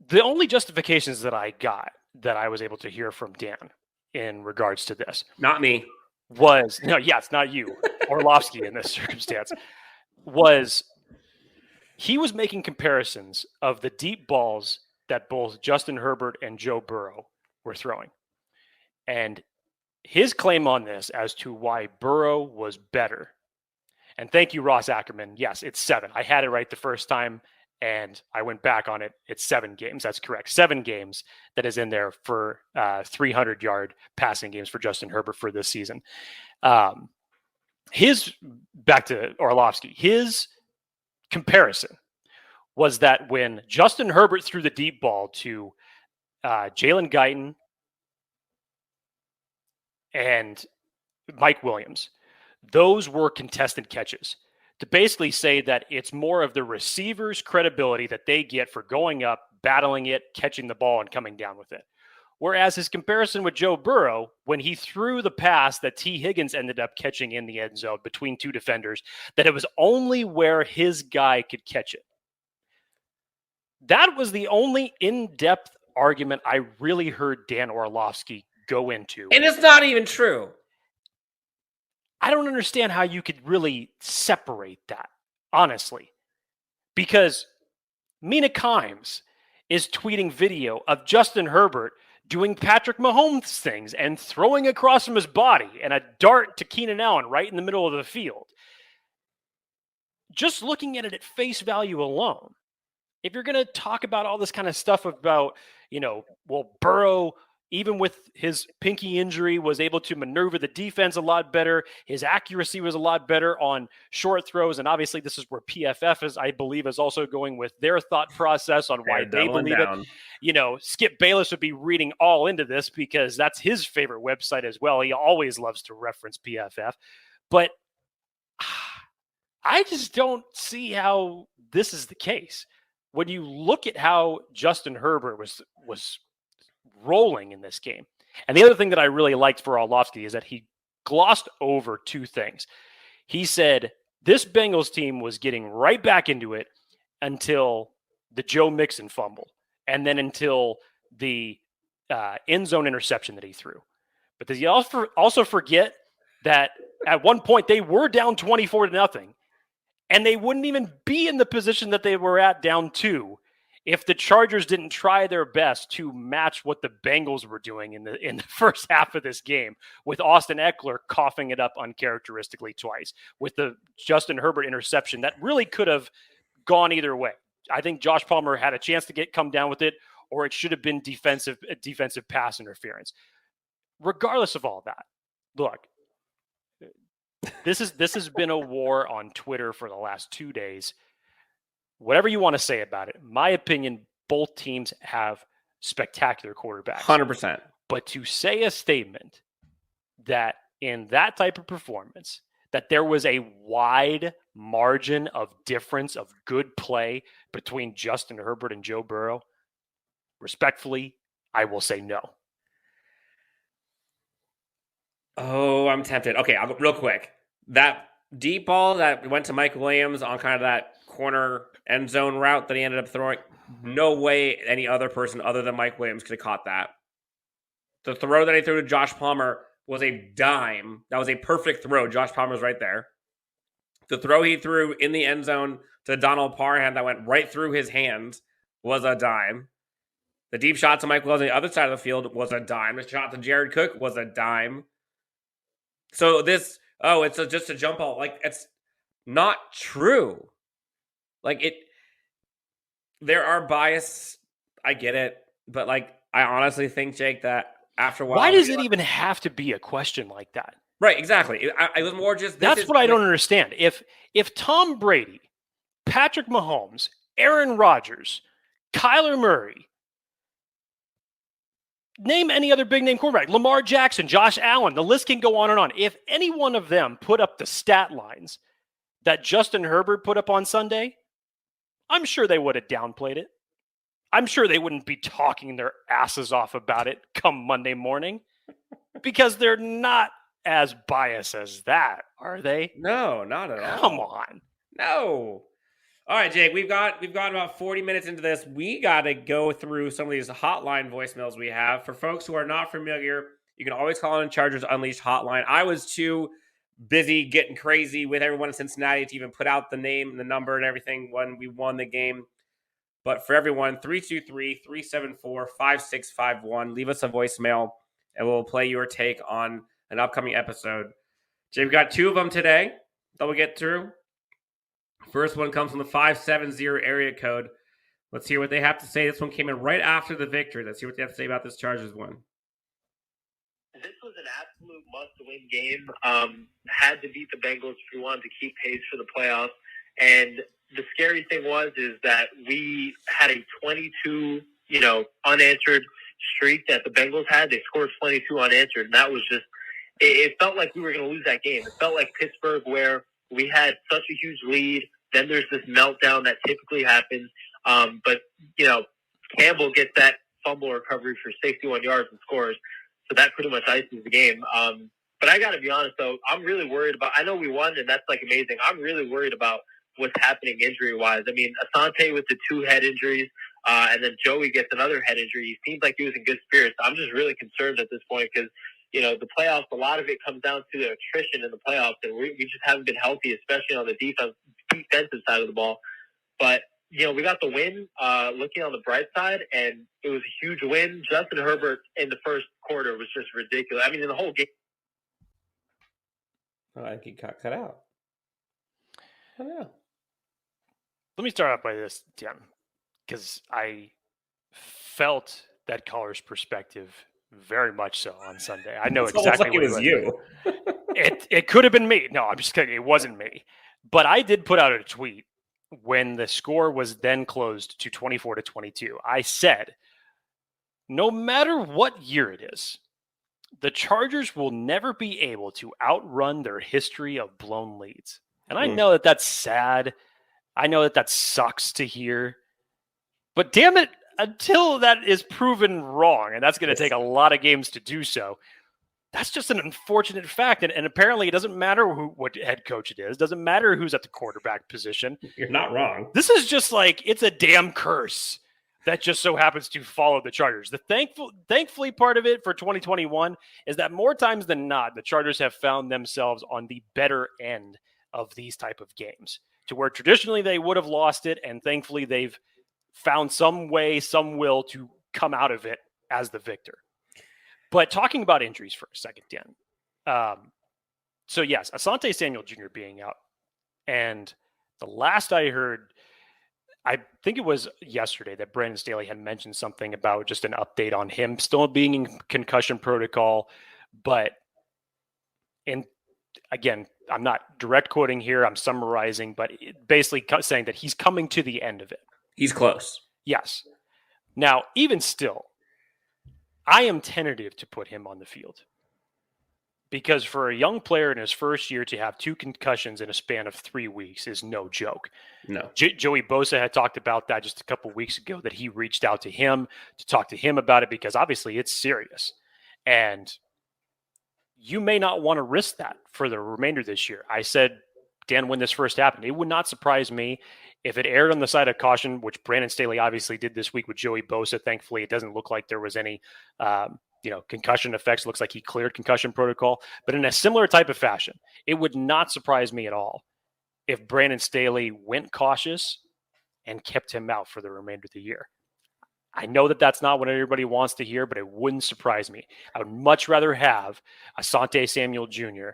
Speaker 4: the only justifications that I got, that I was able to hear from Dan in regards to this,
Speaker 5: not me,
Speaker 4: it's not you, Orlovsky in this circumstance, was he was making comparisons of the deep balls that both Justin Herbert and Joe Burrow were throwing. And his claim on this as to why Burrow was better. And thank you, Ross Ackerman. Yes, it's 7. I had it right the first time, and I went back on it. It's 7 games. That's correct. 7 games that is in there for 300-yard passing games for Justin Herbert for this season. Back to Orlovsky, his comparison was that when Justin Herbert threw the deep ball to Jalen Guyton and Mike Williams, those were contested catches. To basically say that it's more of the receiver's credibility that they get for going up, battling it, catching the ball, and coming down with it. Whereas his comparison with Joe Burrow, when he threw the pass that T. Higgins ended up catching in the end zone between 2 defenders, that it was only where his guy could catch it. That was the only in-depth argument I really heard Dan Orlovsky go into.
Speaker 5: And it's not even true.
Speaker 4: I don't understand how you could really separate that, honestly. Because Mina Kimes is tweeting video of Justin Herbert doing Patrick Mahomes things and throwing across from his body and a dart to Keenan Allen right in the middle of the field. Just looking at it at face value alone, if you're going to talk about all this kind of stuff about, Burrow, even with his pinky injury, was able to maneuver the defense a lot better. His accuracy was a lot better on short throws. And obviously this is where PFF is, I believe, is also going with their thought process on why they believe it. You know, Skip Bayless would be reading all into this because that's his favorite website as well. He always loves to reference PFF. But I just don't see how this is the case. When you look at how Justin Herbert was rolling in this game. And the other thing that I really liked for Orlovsky is that he glossed over two things. He said this Bengals team was getting right back into it until the Joe Mixon fumble and then until the end zone interception that he threw. But does he also forget that at one point they were down 24-0 and they wouldn't even be in the position that they were at down 2 if the Chargers didn't try their best to match what the Bengals were doing in the first half of this game, with Austin Eckler coughing it up uncharacteristically twice, with the Justin Herbert interception that really could have gone either way. I think Josh Palmer had a chance to come down with it, or it should have been defensive pass interference. Regardless of all that, look, this has been a war on Twitter for the last 2 days. Whatever you want to say about it, in my opinion, both teams have spectacular quarterbacks.
Speaker 5: 100%.
Speaker 4: But to say a statement that in that type of performance, that there was a wide margin of difference of good play between Justin Herbert and Joe Burrow, respectfully, I will say no.
Speaker 5: Oh, I'm tempted. Okay, I'll go real quick. That deep ball that went to Mike Williams on kind of that corner end zone route that he ended up throwing, no way any other person other than Mike Williams could have caught that. The throw that he threw to Josh Palmer was a dime. That was a perfect throw. Josh Palmer's right there. The throw he threw in the end zone to Donald Parham that went right through his hands was a dime. The deep shot to Mike Williams on the other side of the field was a dime. The shot to Jared Cook was a dime. So this, it's just a jump ball. Like, it's not true. Like, there are bias. I get it. But, like, I honestly think, Jake, that after a while.
Speaker 4: Why does it even have to be a question like that?
Speaker 5: Right, exactly. I was more just.
Speaker 4: That's what I don't understand. If Tom Brady, Patrick Mahomes, Aaron Rodgers, Kyler Murray, name any other big name quarterback, Lamar Jackson, Josh Allen, the list can go on and on. If any one of them put up the stat lines that Justin Herbert put up on Sunday, I'm sure they would have downplayed it. I'm sure they wouldn't be talking their asses off about it come Monday morning because they're not as biased as that, are they?
Speaker 5: No, not at all.
Speaker 4: Come on.
Speaker 5: No. All right, Jake, we've got about 40 minutes into this. We got to go through some of these hotline voicemails we have. For folks who are not familiar, you can always call in Chargers Unleashed hotline. I was too busy getting crazy with everyone in Cincinnati to even put out the name and the number and everything when we won the game. But for everyone, 323-374-5651. Leave us a voicemail, and we'll play your take on an upcoming episode. Jay, we've got 2 of them today that we'll get through. First one comes from the 570 area code. Let's hear what they have to say. This one came in right after the victory. Let's hear what they have to say about this Chargers one.
Speaker 9: This was an absolute must-win game. Had to beat the Bengals if we wanted to keep pace for the playoffs. And the scary thing is that we had a 22, unanswered streak that the Bengals had. They scored 22 unanswered, and that was just it felt like we were going to lose that game. It felt like Pittsburgh, where we had such a huge lead. Then there's this meltdown that typically happens. But Campbell gets that fumble recovery for 61 yards and scores. So that pretty much ices the game. But I got to be honest, though, I'm really worried about – I know we won, and that's, amazing. I'm really worried about what's happening injury-wise. I mean, Asante with the 2 head injuries, and then Joey gets another head injury. He seems like he was in good spirits. I'm just really concerned at this point because – the playoffs, a lot of it comes down to the attrition in the playoffs, and we just haven't been healthy, especially on the defensive side of the ball. But, we got the win, looking on the bright side, and it was a huge win. Justin Herbert in the first quarter was just ridiculous. I mean, in the whole game.
Speaker 5: Oh, I think he got cut out. I don't know.
Speaker 4: Let me start off by this, Tim, because I felt that caller's perspective Very much so on Sunday. I know
Speaker 5: It's
Speaker 4: exactly
Speaker 5: like it was you.
Speaker 4: It could have been me. No, I'm just kidding. It wasn't me. But I did put out a tweet when the score was then closed to 24-22. I said, no matter what year it is, the Chargers will never be able to outrun their history of blown leads. And I know that that's sad. I know that sucks to hear. But damn it, until that is proven wrong, and that's going to take a lot of games to do so, that's just an unfortunate fact. And apparently it doesn't matter what head coach it is. It doesn't matter who's at the quarterback position.
Speaker 5: You're not wrong.
Speaker 4: This is just like, it's a damn curse that just so happens to follow the Chargers. The thankfully part of it for 2021 is that more times than not, the Chargers have found themselves on the better end of these type of games, to where traditionally they would have lost it, and thankfully they've found some way, some will to come out of it as the victor. But talking about injuries for a second, Dan. So yes, Asante Samuel Jr. being out. And the last I heard, I think it was yesterday, that Brandon Staley had mentioned something about just an update on him still being in concussion protocol. But again, I'm not direct quoting here, I'm summarizing, but basically saying that he's coming to the end of it.
Speaker 5: He's close.
Speaker 4: Yes. Now, even still, I am tentative to put him on the field, because for a young player in his first year to have 2 concussions in a span of 3 weeks is no joke.
Speaker 5: No.
Speaker 4: Joey Bosa had talked about that just a couple weeks ago, that he reached out to him to talk to him about it, because obviously it's serious. And you may not want to risk that for the remainder of this year. I said, Dan, when this first happened, it would not surprise me if it erred on the side of caution, which Brandon Staley obviously did this week with Joey Bosa. Thankfully, it doesn't look like there was any concussion effects. It looks like he cleared concussion protocol. But in a similar type of fashion, it would not surprise me at all if Brandon Staley went cautious and kept him out for the remainder of the year. I know that that's not what everybody wants to hear, but it wouldn't surprise me. I would much rather have Asante Samuel Jr.,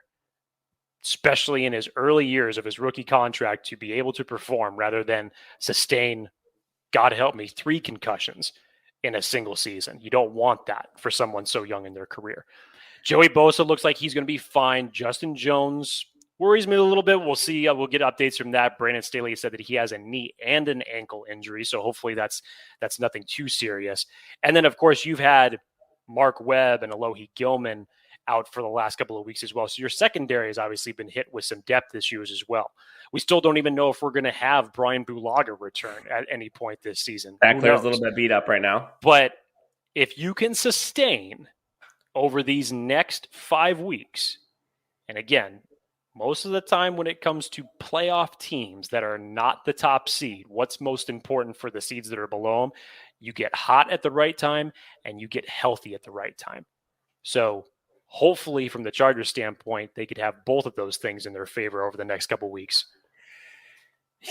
Speaker 4: especially in his early years of his rookie contract, to be able to perform rather than sustain, God help me, 3 concussions in a single season. You don't want that for someone so young in their career. Joey Bosa looks like he's going to be fine. Justin Jones worries me a little bit. We'll see. We'll get updates from that. Brandon Staley said that he has a knee and an ankle injury, so hopefully that's nothing too serious. And then, of course, you've had Mark Webb and Alohi Gilman out for the last couple of weeks as well. So your secondary has obviously been hit with some depth issues as well. We still don't even know if we're going to have Brian Bulaga return at any point this season.
Speaker 5: Eckler's a little bit beat up right now.
Speaker 4: But if you can sustain over these next 5 weeks, and again, most of the time when it comes to playoff teams that are not the top seed, what's most important for the seeds that are below them? You get hot at the right time and you get healthy at the right time. So hopefully from the Chargers standpoint, they could have both of those things in their favor over the next couple of weeks.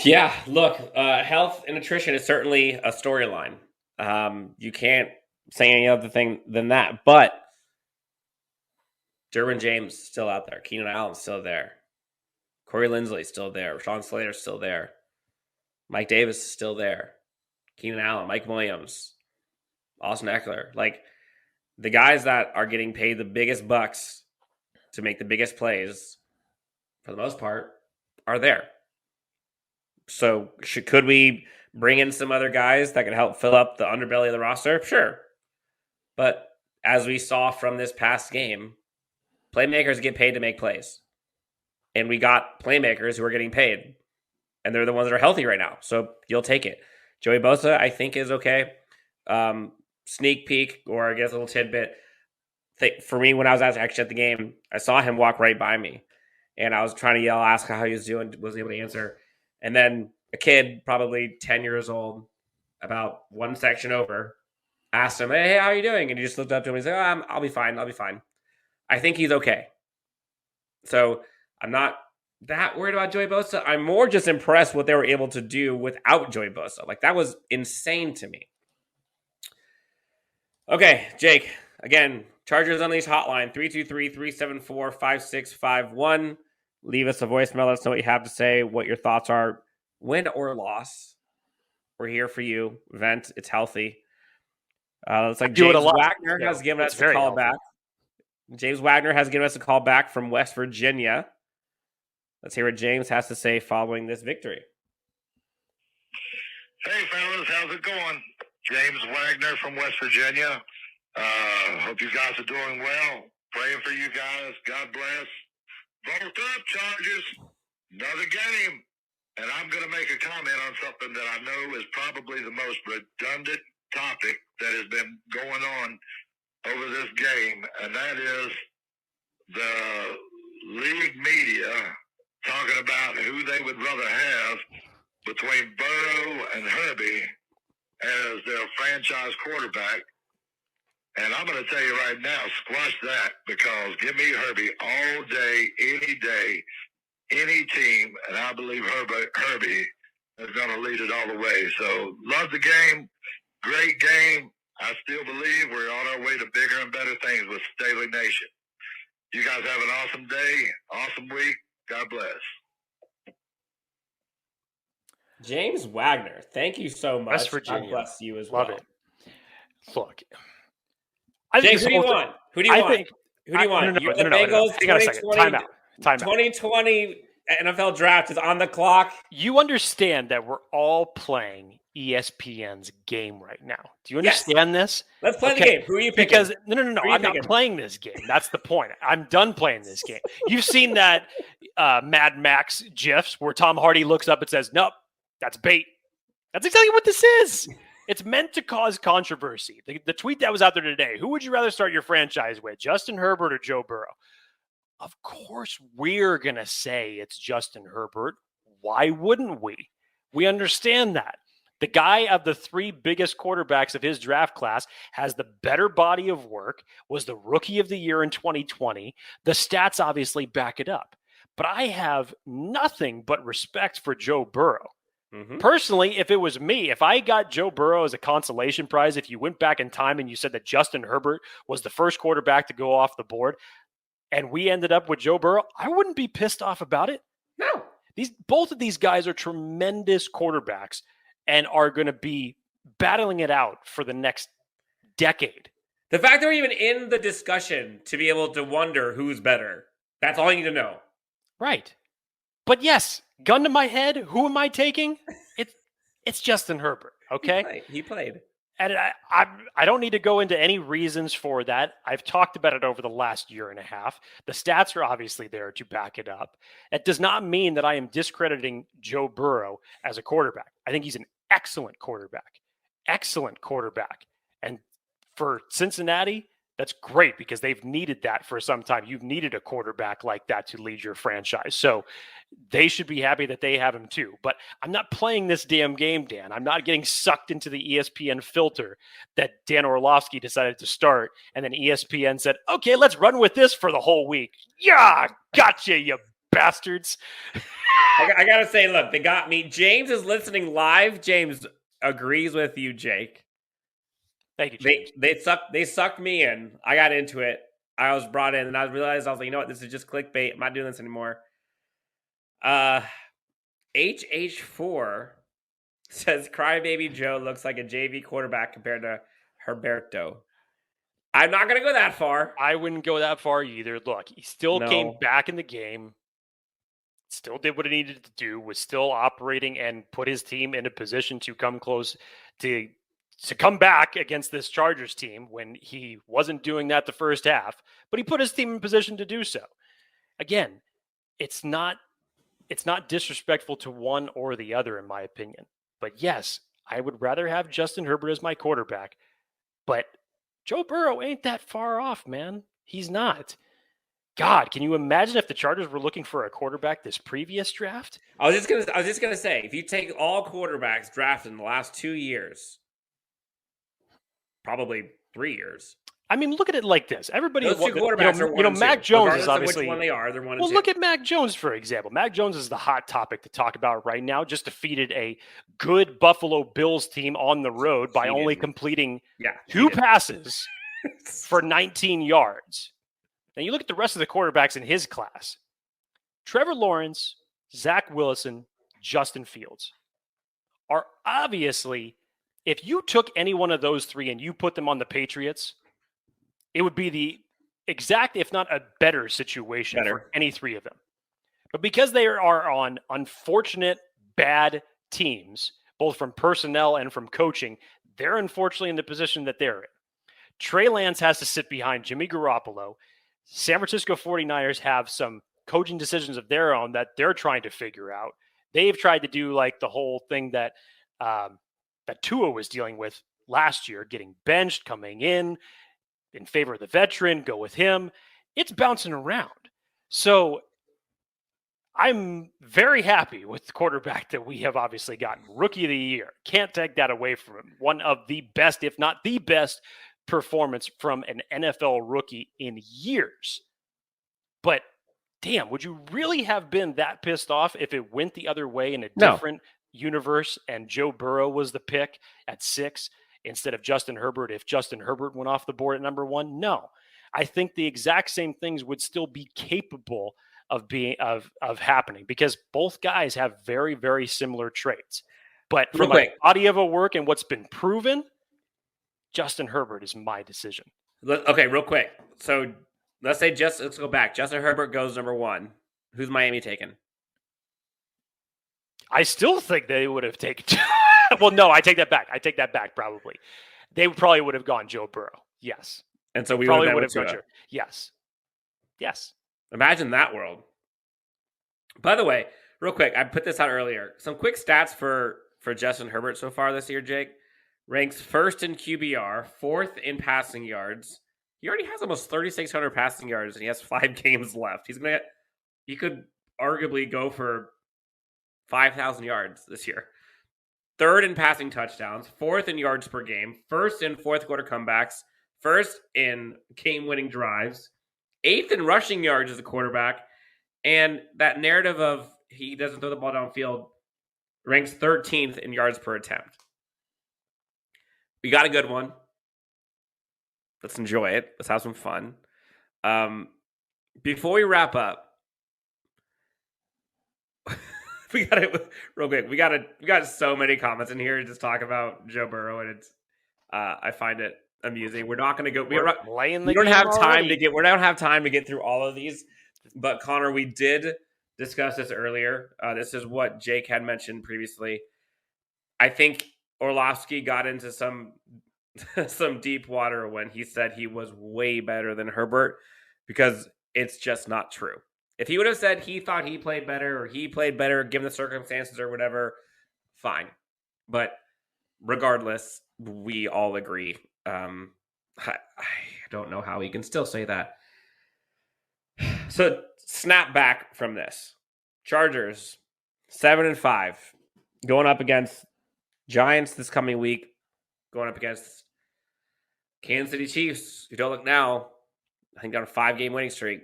Speaker 5: Yeah, look, health and nutrition is certainly a storyline. You can't say any other thing than that. But Derwin James is still out there. Keenan Allen's still there. Corey Linsley's still there. Rashawn Slater's still there. Mike Davis is still there. Keenan Allen, Mike Williams, Austin Eckler. Like, the guys that are getting paid the biggest bucks to make the biggest plays, for the most part, are there. So could we bring in some other guys that could help fill up the underbelly of the roster? Sure. But as we saw from this past game, playmakers get paid to make plays. And we got playmakers who are getting paid. And they're the ones that are healthy right now. So you'll take it. Joey Bosa, I think, is okay. Sneak peek, or I guess a little tidbit. For me, when I was actually at the game, I saw him walk right by me. And I was trying to yell, ask how he was doing, wasn't able to answer. And then a kid, probably 10 years old, about one section over, asked him, hey, how are you doing? And he just looked up to him and he said, I'll be fine. I think he's okay. So I'm not that worried about Joey Bosa. I'm more just impressed what they were able to do without Joey Bosa. Like, that was insane to me. Okay, Jake, again, Chargers Unleashed hotline, 323-374-5651. Leave us a voicemail. Let us know what you have to say, what your thoughts are. Win or loss, we're here for you. Vent, it's healthy. Looks like
Speaker 4: Do it a
Speaker 5: James
Speaker 4: lot.
Speaker 5: Wagner has given
Speaker 4: It's
Speaker 5: us a
Speaker 4: very
Speaker 5: call
Speaker 4: healthy.
Speaker 5: back. James Wagner has given us a call back from West Virginia. Let's hear what James has to say following this victory.
Speaker 10: Hey, fellas, how's it going? James Wagner from West Virginia. Hope you guys are doing well. Praying for you guys. God bless. Vote up, Chargers. Another game. And I'm going to make a comment on something that I know is probably the most redundant topic that has been going on over this game, and that is the league media talking about who they would rather have between Burrow and Herbie as their franchise quarterback. And I'm going to tell you right now, squash that, because give me Herbie all day, any team, and I believe Herbie is going to lead it all the way. So, love the game. Great game. I still believe we're on our way to bigger and better things with Staley Nation. You guys have an awesome day, awesome week. God bless.
Speaker 5: James Wagner, thank you so much.
Speaker 4: West Virginia.
Speaker 5: God bless you as
Speaker 4: Love
Speaker 5: well.
Speaker 4: it. Look,
Speaker 5: James, who do you want? Who do you want? Who do you want? You're the Bengals.
Speaker 4: Hang on a second. Time out.
Speaker 5: 2020 NFL draft is on the clock.
Speaker 4: You understand that we're all playing ESPN's game right now. Do you understand this?
Speaker 5: Let's play the game. Who are you picking?
Speaker 4: Because no, I'm not playing this game. That's the point. I'm done playing this game. You've seen that Mad Max GIFs where Tom Hardy looks up and says, "Nope, that's bait." That's exactly what this is. It's meant to cause controversy. The tweet that was out there today: who would you rather start your franchise with, Justin Herbert or Joe Burrow? Of course, we're going to say it's Justin Herbert. Why wouldn't we? We understand that. The guy of the three biggest quarterbacks of his draft class has the better body of work, was the rookie of the year in 2020. The stats obviously back it up. But I have nothing but respect for Joe Burrow. Mm-hmm. Personally, if it was me, if I got Joe Burrow as a consolation prize, if you went back in time and you said that Justin Herbert was the first quarterback to go off the board, and we ended up with Joe Burrow, I wouldn't be pissed off about it.
Speaker 5: No.
Speaker 4: Both of these guys are tremendous quarterbacks and are going to be battling it out for the next decade.
Speaker 5: The fact that we're even in the discussion to be able to wonder who's better, that's all you need to know.
Speaker 4: Right. But yes, gun to my head, who am I taking? It's Justin Herbert, okay?
Speaker 5: He played.
Speaker 4: And I don't need to go into any reasons for that. I've talked about it over the last year and a half. The stats are obviously there to back it up. It does not mean that I am discrediting Joe Burrow as a quarterback. I think he's an excellent quarterback. And for Cincinnati, that's great because they've needed that for some time. You've needed a quarterback like that to lead your franchise. So they should be happy that they have him too. But I'm not playing this damn game, Dan. I'm not getting sucked into the ESPN filter that Dan Orlovsky decided to start. And then ESPN said, okay, let's run with this for the whole week. Yeah, gotcha, you bastards.
Speaker 5: I got to say, look, they got me. James is listening live. James agrees with you, Jake.
Speaker 4: Thank you, James.
Speaker 5: They sucked me in. I got into it. I was brought in, and I realized, I was like, you know what? This is just clickbait. I'm not doing this anymore. HH4 says Crybaby Joe looks like a JV quarterback compared to Herberto. I'm not going to go that far.
Speaker 4: I wouldn't go that far either. Look, he still came back in the game, still did what he needed to do, was still operating and put his team in a position to come close to come back against this Chargers team when he wasn't doing that the first half, but he put his team in position to do so. Again, it's not disrespectful to one or the other, in my opinion. But yes, I would rather have Justin Herbert as my quarterback, but Joe Burrow ain't that far off, man. He's not. God, can you imagine if the Chargers were looking for a quarterback this previous draft?
Speaker 5: I was just gonna say, if you take all quarterbacks drafted in the last 2 years, probably 3 years.
Speaker 4: I mean, look at it like this. Everybody,
Speaker 5: those two quarterbacks are one and
Speaker 4: Mac
Speaker 5: two.
Speaker 4: Jones
Speaker 5: Regardless
Speaker 4: is obviously
Speaker 5: of which one they are. They're one and
Speaker 4: well,
Speaker 5: two.
Speaker 4: look at Mac Jones, for example. Mac Jones is the hot topic to talk about right now. Just defeated a good Buffalo Bills team on the road by only completing two passes for 19 yards. Now you look at the rest of the quarterbacks in his class. Trevor Lawrence, Zach Wilson, Justin Fields are obviously If you took any one of those three and you put them on the Patriots, it would be the exact, if not a better situation for any three of them. But because they are on unfortunate, bad teams, both from personnel and from coaching, they're unfortunately in the position that they're in. Trey Lance has to sit behind Jimmy Garoppolo. San Francisco 49ers have some coaching decisions of their own that they're trying to figure out. They've tried to do like the whole thing that that Tua was dealing with last year, getting benched, coming in favor of the veteran, go with him. It's bouncing around. So I'm very happy with the quarterback that we have obviously gotten. Rookie of the year. Can't take that away from him. One of the best, if not the best, performance from an NFL rookie in years. But damn, would you really have been that pissed off if it went the other way in a different universe and Joe Burrow was the pick at 6 instead of Justin Herbert if Justin Herbert went off the board at number 1? No. I think the exact same things would still be capable of being of happening because both guys have very, very similar traits. But from a body of a work and what's been proven, Justin Herbert is my decision.
Speaker 5: Okay, real quick. So let's go back. Justin Herbert goes number 1. Who's Miami taking?
Speaker 4: I still think they would have taken. Well, no, I take that back. Probably. They probably would have gone Joe Burrow. Yes.
Speaker 5: And so we
Speaker 4: probably would have gone Joe. Yes.
Speaker 5: Imagine that world. By the way, real quick, I put this out earlier. Some quick stats for Justin Herbert so far this year, Jake. Ranks 1st in QBR, 4th in passing yards. He already has almost 3,600 passing yards, and he has 5 games left. He could arguably go for 5,000 yards this year. 3rd in passing touchdowns, 4th in yards per game, 1st in fourth quarter comebacks, 1st in game-winning drives, 8th in rushing yards as a quarterback, and that narrative of he doesn't throw the ball downfield ranks 13th in yards per attempt. We got a good one. Let's enjoy it. Let's have some fun. Before we wrap up, we got so many comments in here to just talk about Joe Burrow, and it's I find it amusing. We're not going to go. We don't have time to get through all of these. But Connor, we did discuss this earlier. This is what Jake had mentioned previously. I think Orlovsky got into some deep water when he said he was way better than Herbert, because it's just not true. If he would have said he thought he played better or he played better given the circumstances or whatever, fine. But regardless, we all agree. I don't know how he can still say that. So snap back from this. Chargers, 7-5, going up against Giants this coming week, going up against Kansas City Chiefs, who don't look now, I think, on a 5-game winning streak.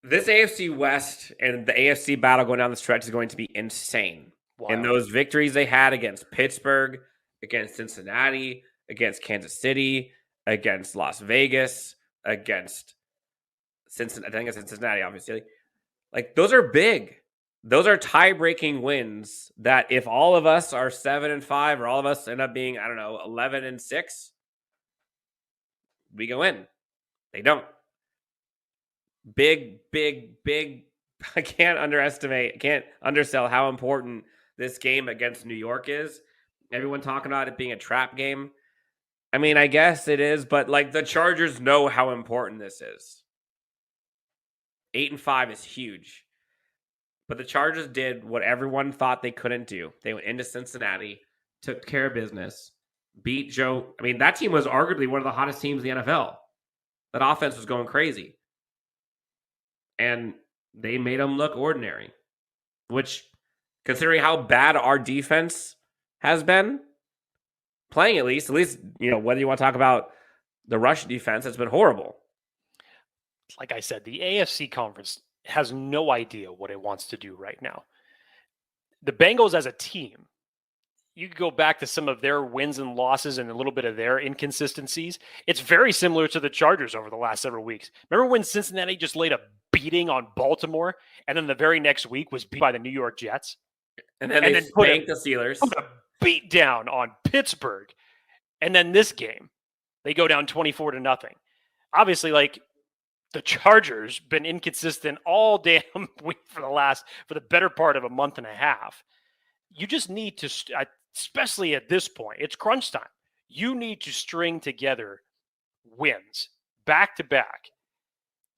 Speaker 5: This AFC West and the AFC battle going down the stretch is going to be insane. Wow. And those victories they had against Pittsburgh, against Cincinnati, against Kansas City, against Las Vegas, against Cincinnati, I think it's Cincinnati, obviously. Like, those are big. Those are tie-breaking wins that if all of us are 7-5 or all of us end up being, 11-6, we go in. They don't. Big. I can't undersell how important this game against New York is. Everyone talking about it being a trap game. I mean, I guess it is, but like, the Chargers know how important this is. 8-5 is huge. But the Chargers did what everyone thought they couldn't do. They went into Cincinnati, took care of business, beat Joe. I mean, that team was arguably one of the hottest teams in the NFL. That offense was going crazy. And they made them look ordinary. Which, considering how bad our defense has been, playing at least, whether you want to talk about the rush defense, it's been horrible.
Speaker 4: Like I said, the AFC conference has no idea what it wants to do right now. The Bengals as a team, you could go back to some of their wins and losses and a little bit of their inconsistencies. It's very similar to the Chargers over the last several weeks. Remember when Cincinnati just laid a beating on Baltimore, and then the very next week was beat by the New York Jets?
Speaker 5: And then they spanked the Steelers.
Speaker 4: Put a beat down on Pittsburgh. And then this game, they go down 24-0. Obviously, like, the Chargers been inconsistent all damn week for the better part of a month and a half. You just need to, especially at this point, it's crunch time. You need to string together wins back to back.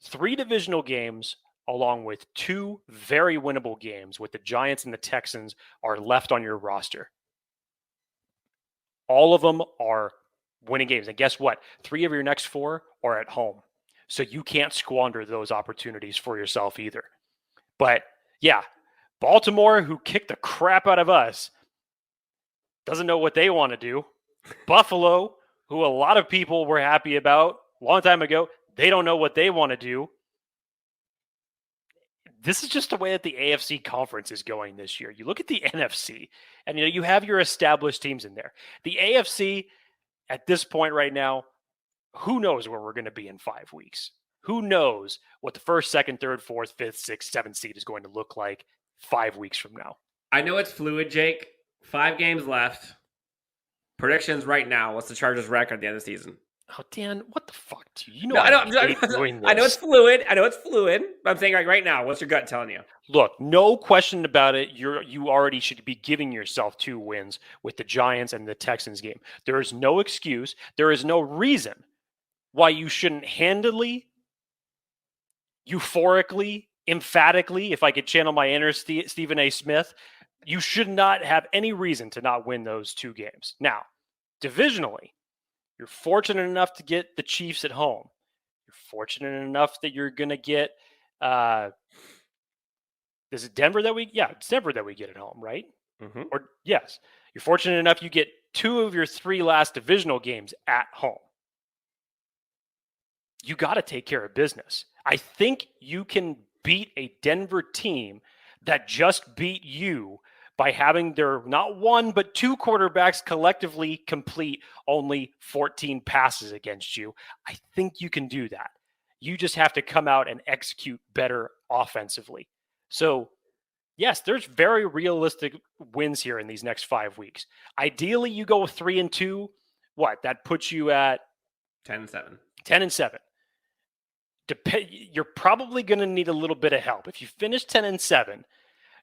Speaker 4: 3 divisional games along with 2 very winnable games with the Giants and the Texans are left on your roster. All of them are winning games. And guess what? 3 of your next 4 are at home. So you can't squander those opportunities for yourself either. But yeah, Baltimore, who kicked the crap out of us, doesn't know what they want to do. Buffalo, who a lot of people were happy about a long time ago, they don't know what they want to do. This is just the way that the AFC conference is going this year. You look at the NFC, and you have your established teams in there. The AFC, at this point right now, who knows where we're going to be in 5 weeks? Who knows what the 1st, 2nd, 3rd, 4th, 5th, 6th, 7th seed is going to look like 5 weeks from now?
Speaker 5: I know it's fluid, Jake. 5 games left. Predictions right now. What's the Chargers' record at the end of the season?
Speaker 4: Oh, Dan, what the fuck do you know?
Speaker 5: No, I know it's fluid. But I'm saying right now, what's your gut telling you?
Speaker 4: Look, no question about it. You already should be giving yourself 2 wins with the Giants and the Texans game. There is no excuse. There is no reason why you shouldn't handily, euphorically, emphatically, if I could channel my inner Stephen A. Smith, you should not have any reason to not win those 2 games. Now, divisionally, you're fortunate enough to get the Chiefs at home. You're fortunate enough that you're going to get, is it Denver that it's Denver that we get at home, right?
Speaker 5: Mm-hmm.
Speaker 4: Or yes, you're fortunate enough you get 2 of your 3 last divisional games at home. You got to take care of business. I think you can beat a Denver team that just beat you by having their not 1, but 2 quarterbacks collectively complete only 14 passes against you. I think you can do that. You just have to come out and execute better offensively. So, yes, there's very realistic wins here in these next 5 weeks. Ideally, you go 3-2. What? That puts you at
Speaker 5: 10-7.
Speaker 4: 10-7. You're probably going to need a little bit of help. If you finish 10-7,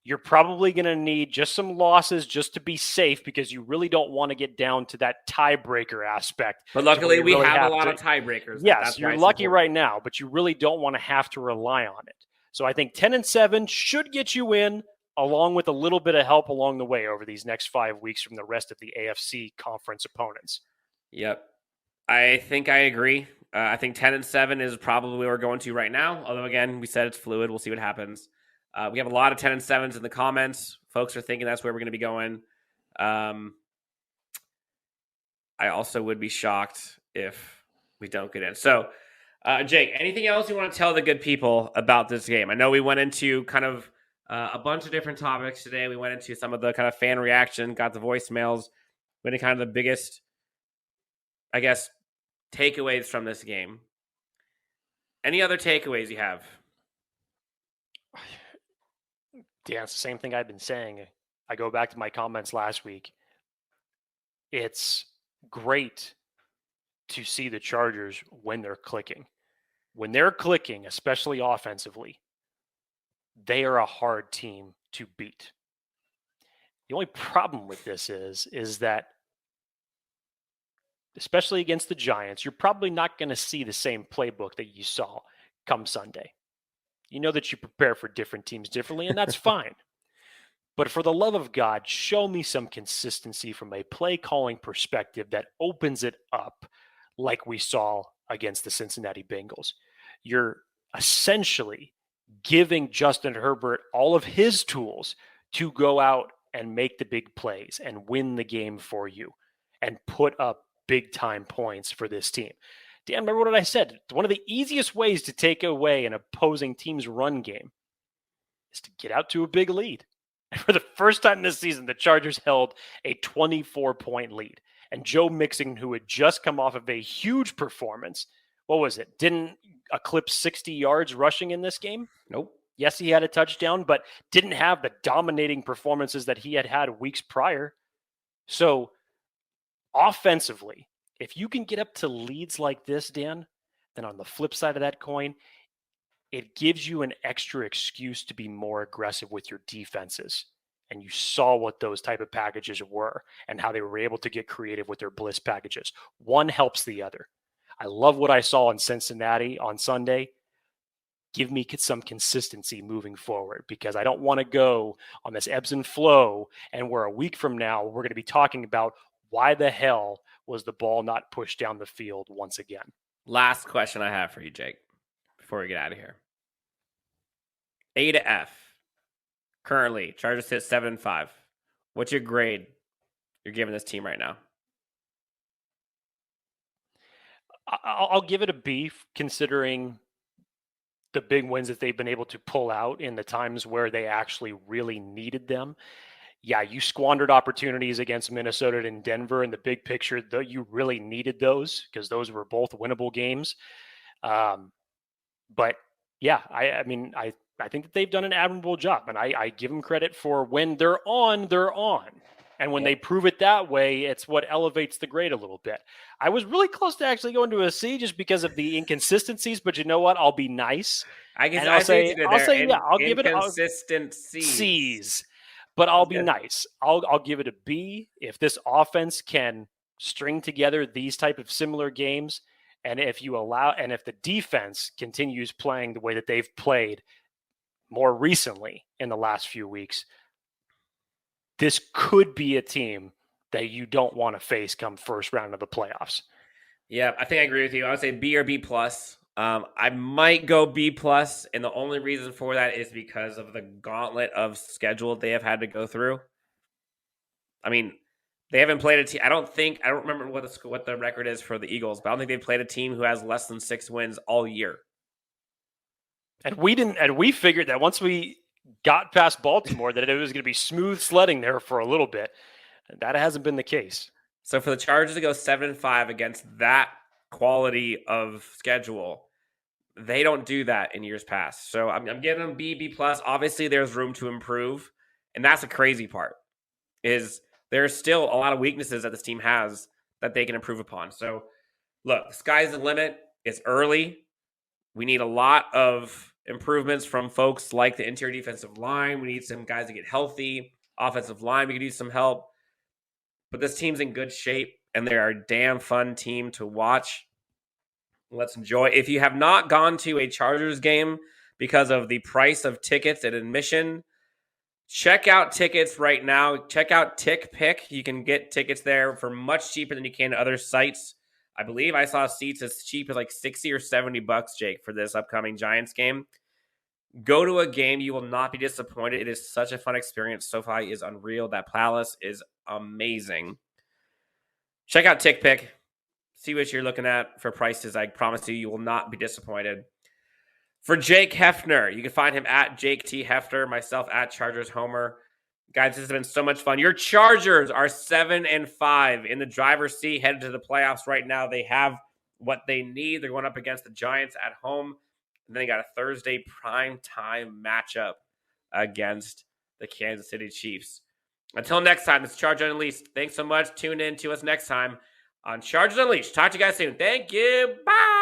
Speaker 4: you're probably going to need just some losses just to be safe, because you really don't want to get down to that tiebreaker aspect.
Speaker 5: But luckily, we
Speaker 4: really
Speaker 5: have a lot of tiebreakers.
Speaker 4: Yes, you're lucky right now, but you really don't want to have to rely on it. So I think 10-7 should get you in, along with a little bit of help along the way over these next 5 weeks from the rest of the AFC conference opponents.
Speaker 5: Yep. I think I agree. I think 10-7 is probably where we're going to right now. Although, again, we said it's fluid. We'll see what happens. We have a lot of 10-7s in the comments. Folks are thinking that's where we're going to be going. I also would be shocked if we don't get in. So, Jake, anything else you want to tell the good people about this game? I know we went into kind of a bunch of different topics today. We went into some of the kind of fan reaction, got the voicemails, went into kind of the biggest, I guess, takeaways from this game. Any other takeaways you have?
Speaker 4: Yeah, it's the same thing I've been saying. I go back to my comments last week. It's great to see the Chargers when they're clicking. When they're clicking, especially offensively, they are a hard team to beat. The only problem with this is that, especially against the Giants, you're probably not going to see the same playbook that you saw come Sunday. You know that you prepare for different teams differently, and that's fine. But for the love of God, show me some consistency from a play calling perspective that opens it up like we saw against the Cincinnati Bengals. You're essentially giving Justin Herbert all of his tools to go out and make the big plays and win the game for you and put up big time points for this team. Dan, remember what I said? One of the easiest ways to take away an opposing team's run game is to get out to a big lead. And for the first time this season, the Chargers held a 24-point lead. And Joe Mixon, who had just come off of a huge performance, what was it? Didn't eclipse 60 yards rushing in this game?
Speaker 5: Nope.
Speaker 4: Yes, he had a touchdown, but didn't have the dominating performances that he had had weeks prior. So offensively, if you can get up to leads like this, Dan, then on the flip side of that coin, it gives you an extra excuse to be more aggressive with your defenses. And you saw what those type of packages were and how they were able to get creative with their bliss packages. One helps the other. I love what I saw in Cincinnati on Sunday. Give me some consistency moving forward, because I don't want to go on this ebbs and flow. And we're a week from now, we're going to be talking about why the hell was the ball not pushed down the field once again.
Speaker 5: Last question I have for you, Jake, before we get out of here. A to F. Currently, Chargers sit 7-5. What's your grade you're giving this team right now?
Speaker 4: I'll give it a B, considering the big wins that they've been able to pull out in the times where they actually really needed them. Yeah, you squandered opportunities against Minnesota and Denver in the big picture, though you really needed those because those were both winnable games. But yeah, I mean, I think that they've done an admirable job, and I give them credit for when they're on, they're on. And when they prove it that way, it's what elevates the grade a little bit. I was really close to actually going to a C just because of the inconsistencies, but you know what? I'll be nice.
Speaker 5: I'll give it inconsistencies.
Speaker 4: C's, but I'll be nice. I'll give it a B if this offense can string together these type of similar games, and if the defense continues playing the way that they've played more recently in the last few weeks, this could be a team that you don't want to face come first round of the playoffs.
Speaker 5: Yeah, I think I agree with you. I would say B or B plus. I might go B plus, and the only reason for that is because of the gauntlet of schedule they have had to go through. I mean, they haven't played a team. I don't remember what the record is for the Eagles, but I don't think they've played a team who has less than 6 wins all year.
Speaker 4: And we figured that once we got past Baltimore that it was going to be smooth sledding there for a little bit. That hasn't been the case.
Speaker 5: So for the Chargers to go 7-5 against that quality of schedule, they don't do that in years past. So I'm giving them B plus. Obviously, there's room to improve, and that's the crazy part. Is there's still a lot of weaknesses that this team has that they can improve upon. So look, the sky's the limit. It's early. We need a lot of improvements from folks like the interior defensive line. We need some guys to get healthy. Offensive line, we could use some help. But this team's in good shape, and they're a damn fun team to watch. Let's enjoy. If you have not gone to a Chargers game because of the price of tickets and admission, check out tickets right now. Check out TickPick. You can get tickets there for much cheaper than you can at other sites. I believe I saw seats as cheap as like $60 or $70, Jake, for this upcoming Giants game. Go to a game. You will not be disappointed. It is such a fun experience. SoFi is unreal. That Palace is amazing. Check out TickPick. See what you're looking at for prices. I promise you will not be disappointed. For Jake Hefner, you can find him at Jake T. Hefner, myself at Chargers Homer. Guys, this has been so much fun. Your Chargers are 7-5 in the driver's seat, headed to the playoffs right now. They have what they need. They're going up against the Giants at home. And then they got a Thursday primetime matchup against the Kansas City Chiefs. Until next time, this is Chargers Unleashed. Thanks so much. Tune in to us next time on Chargers Unleashed. Talk to you guys soon. Thank you. Bye.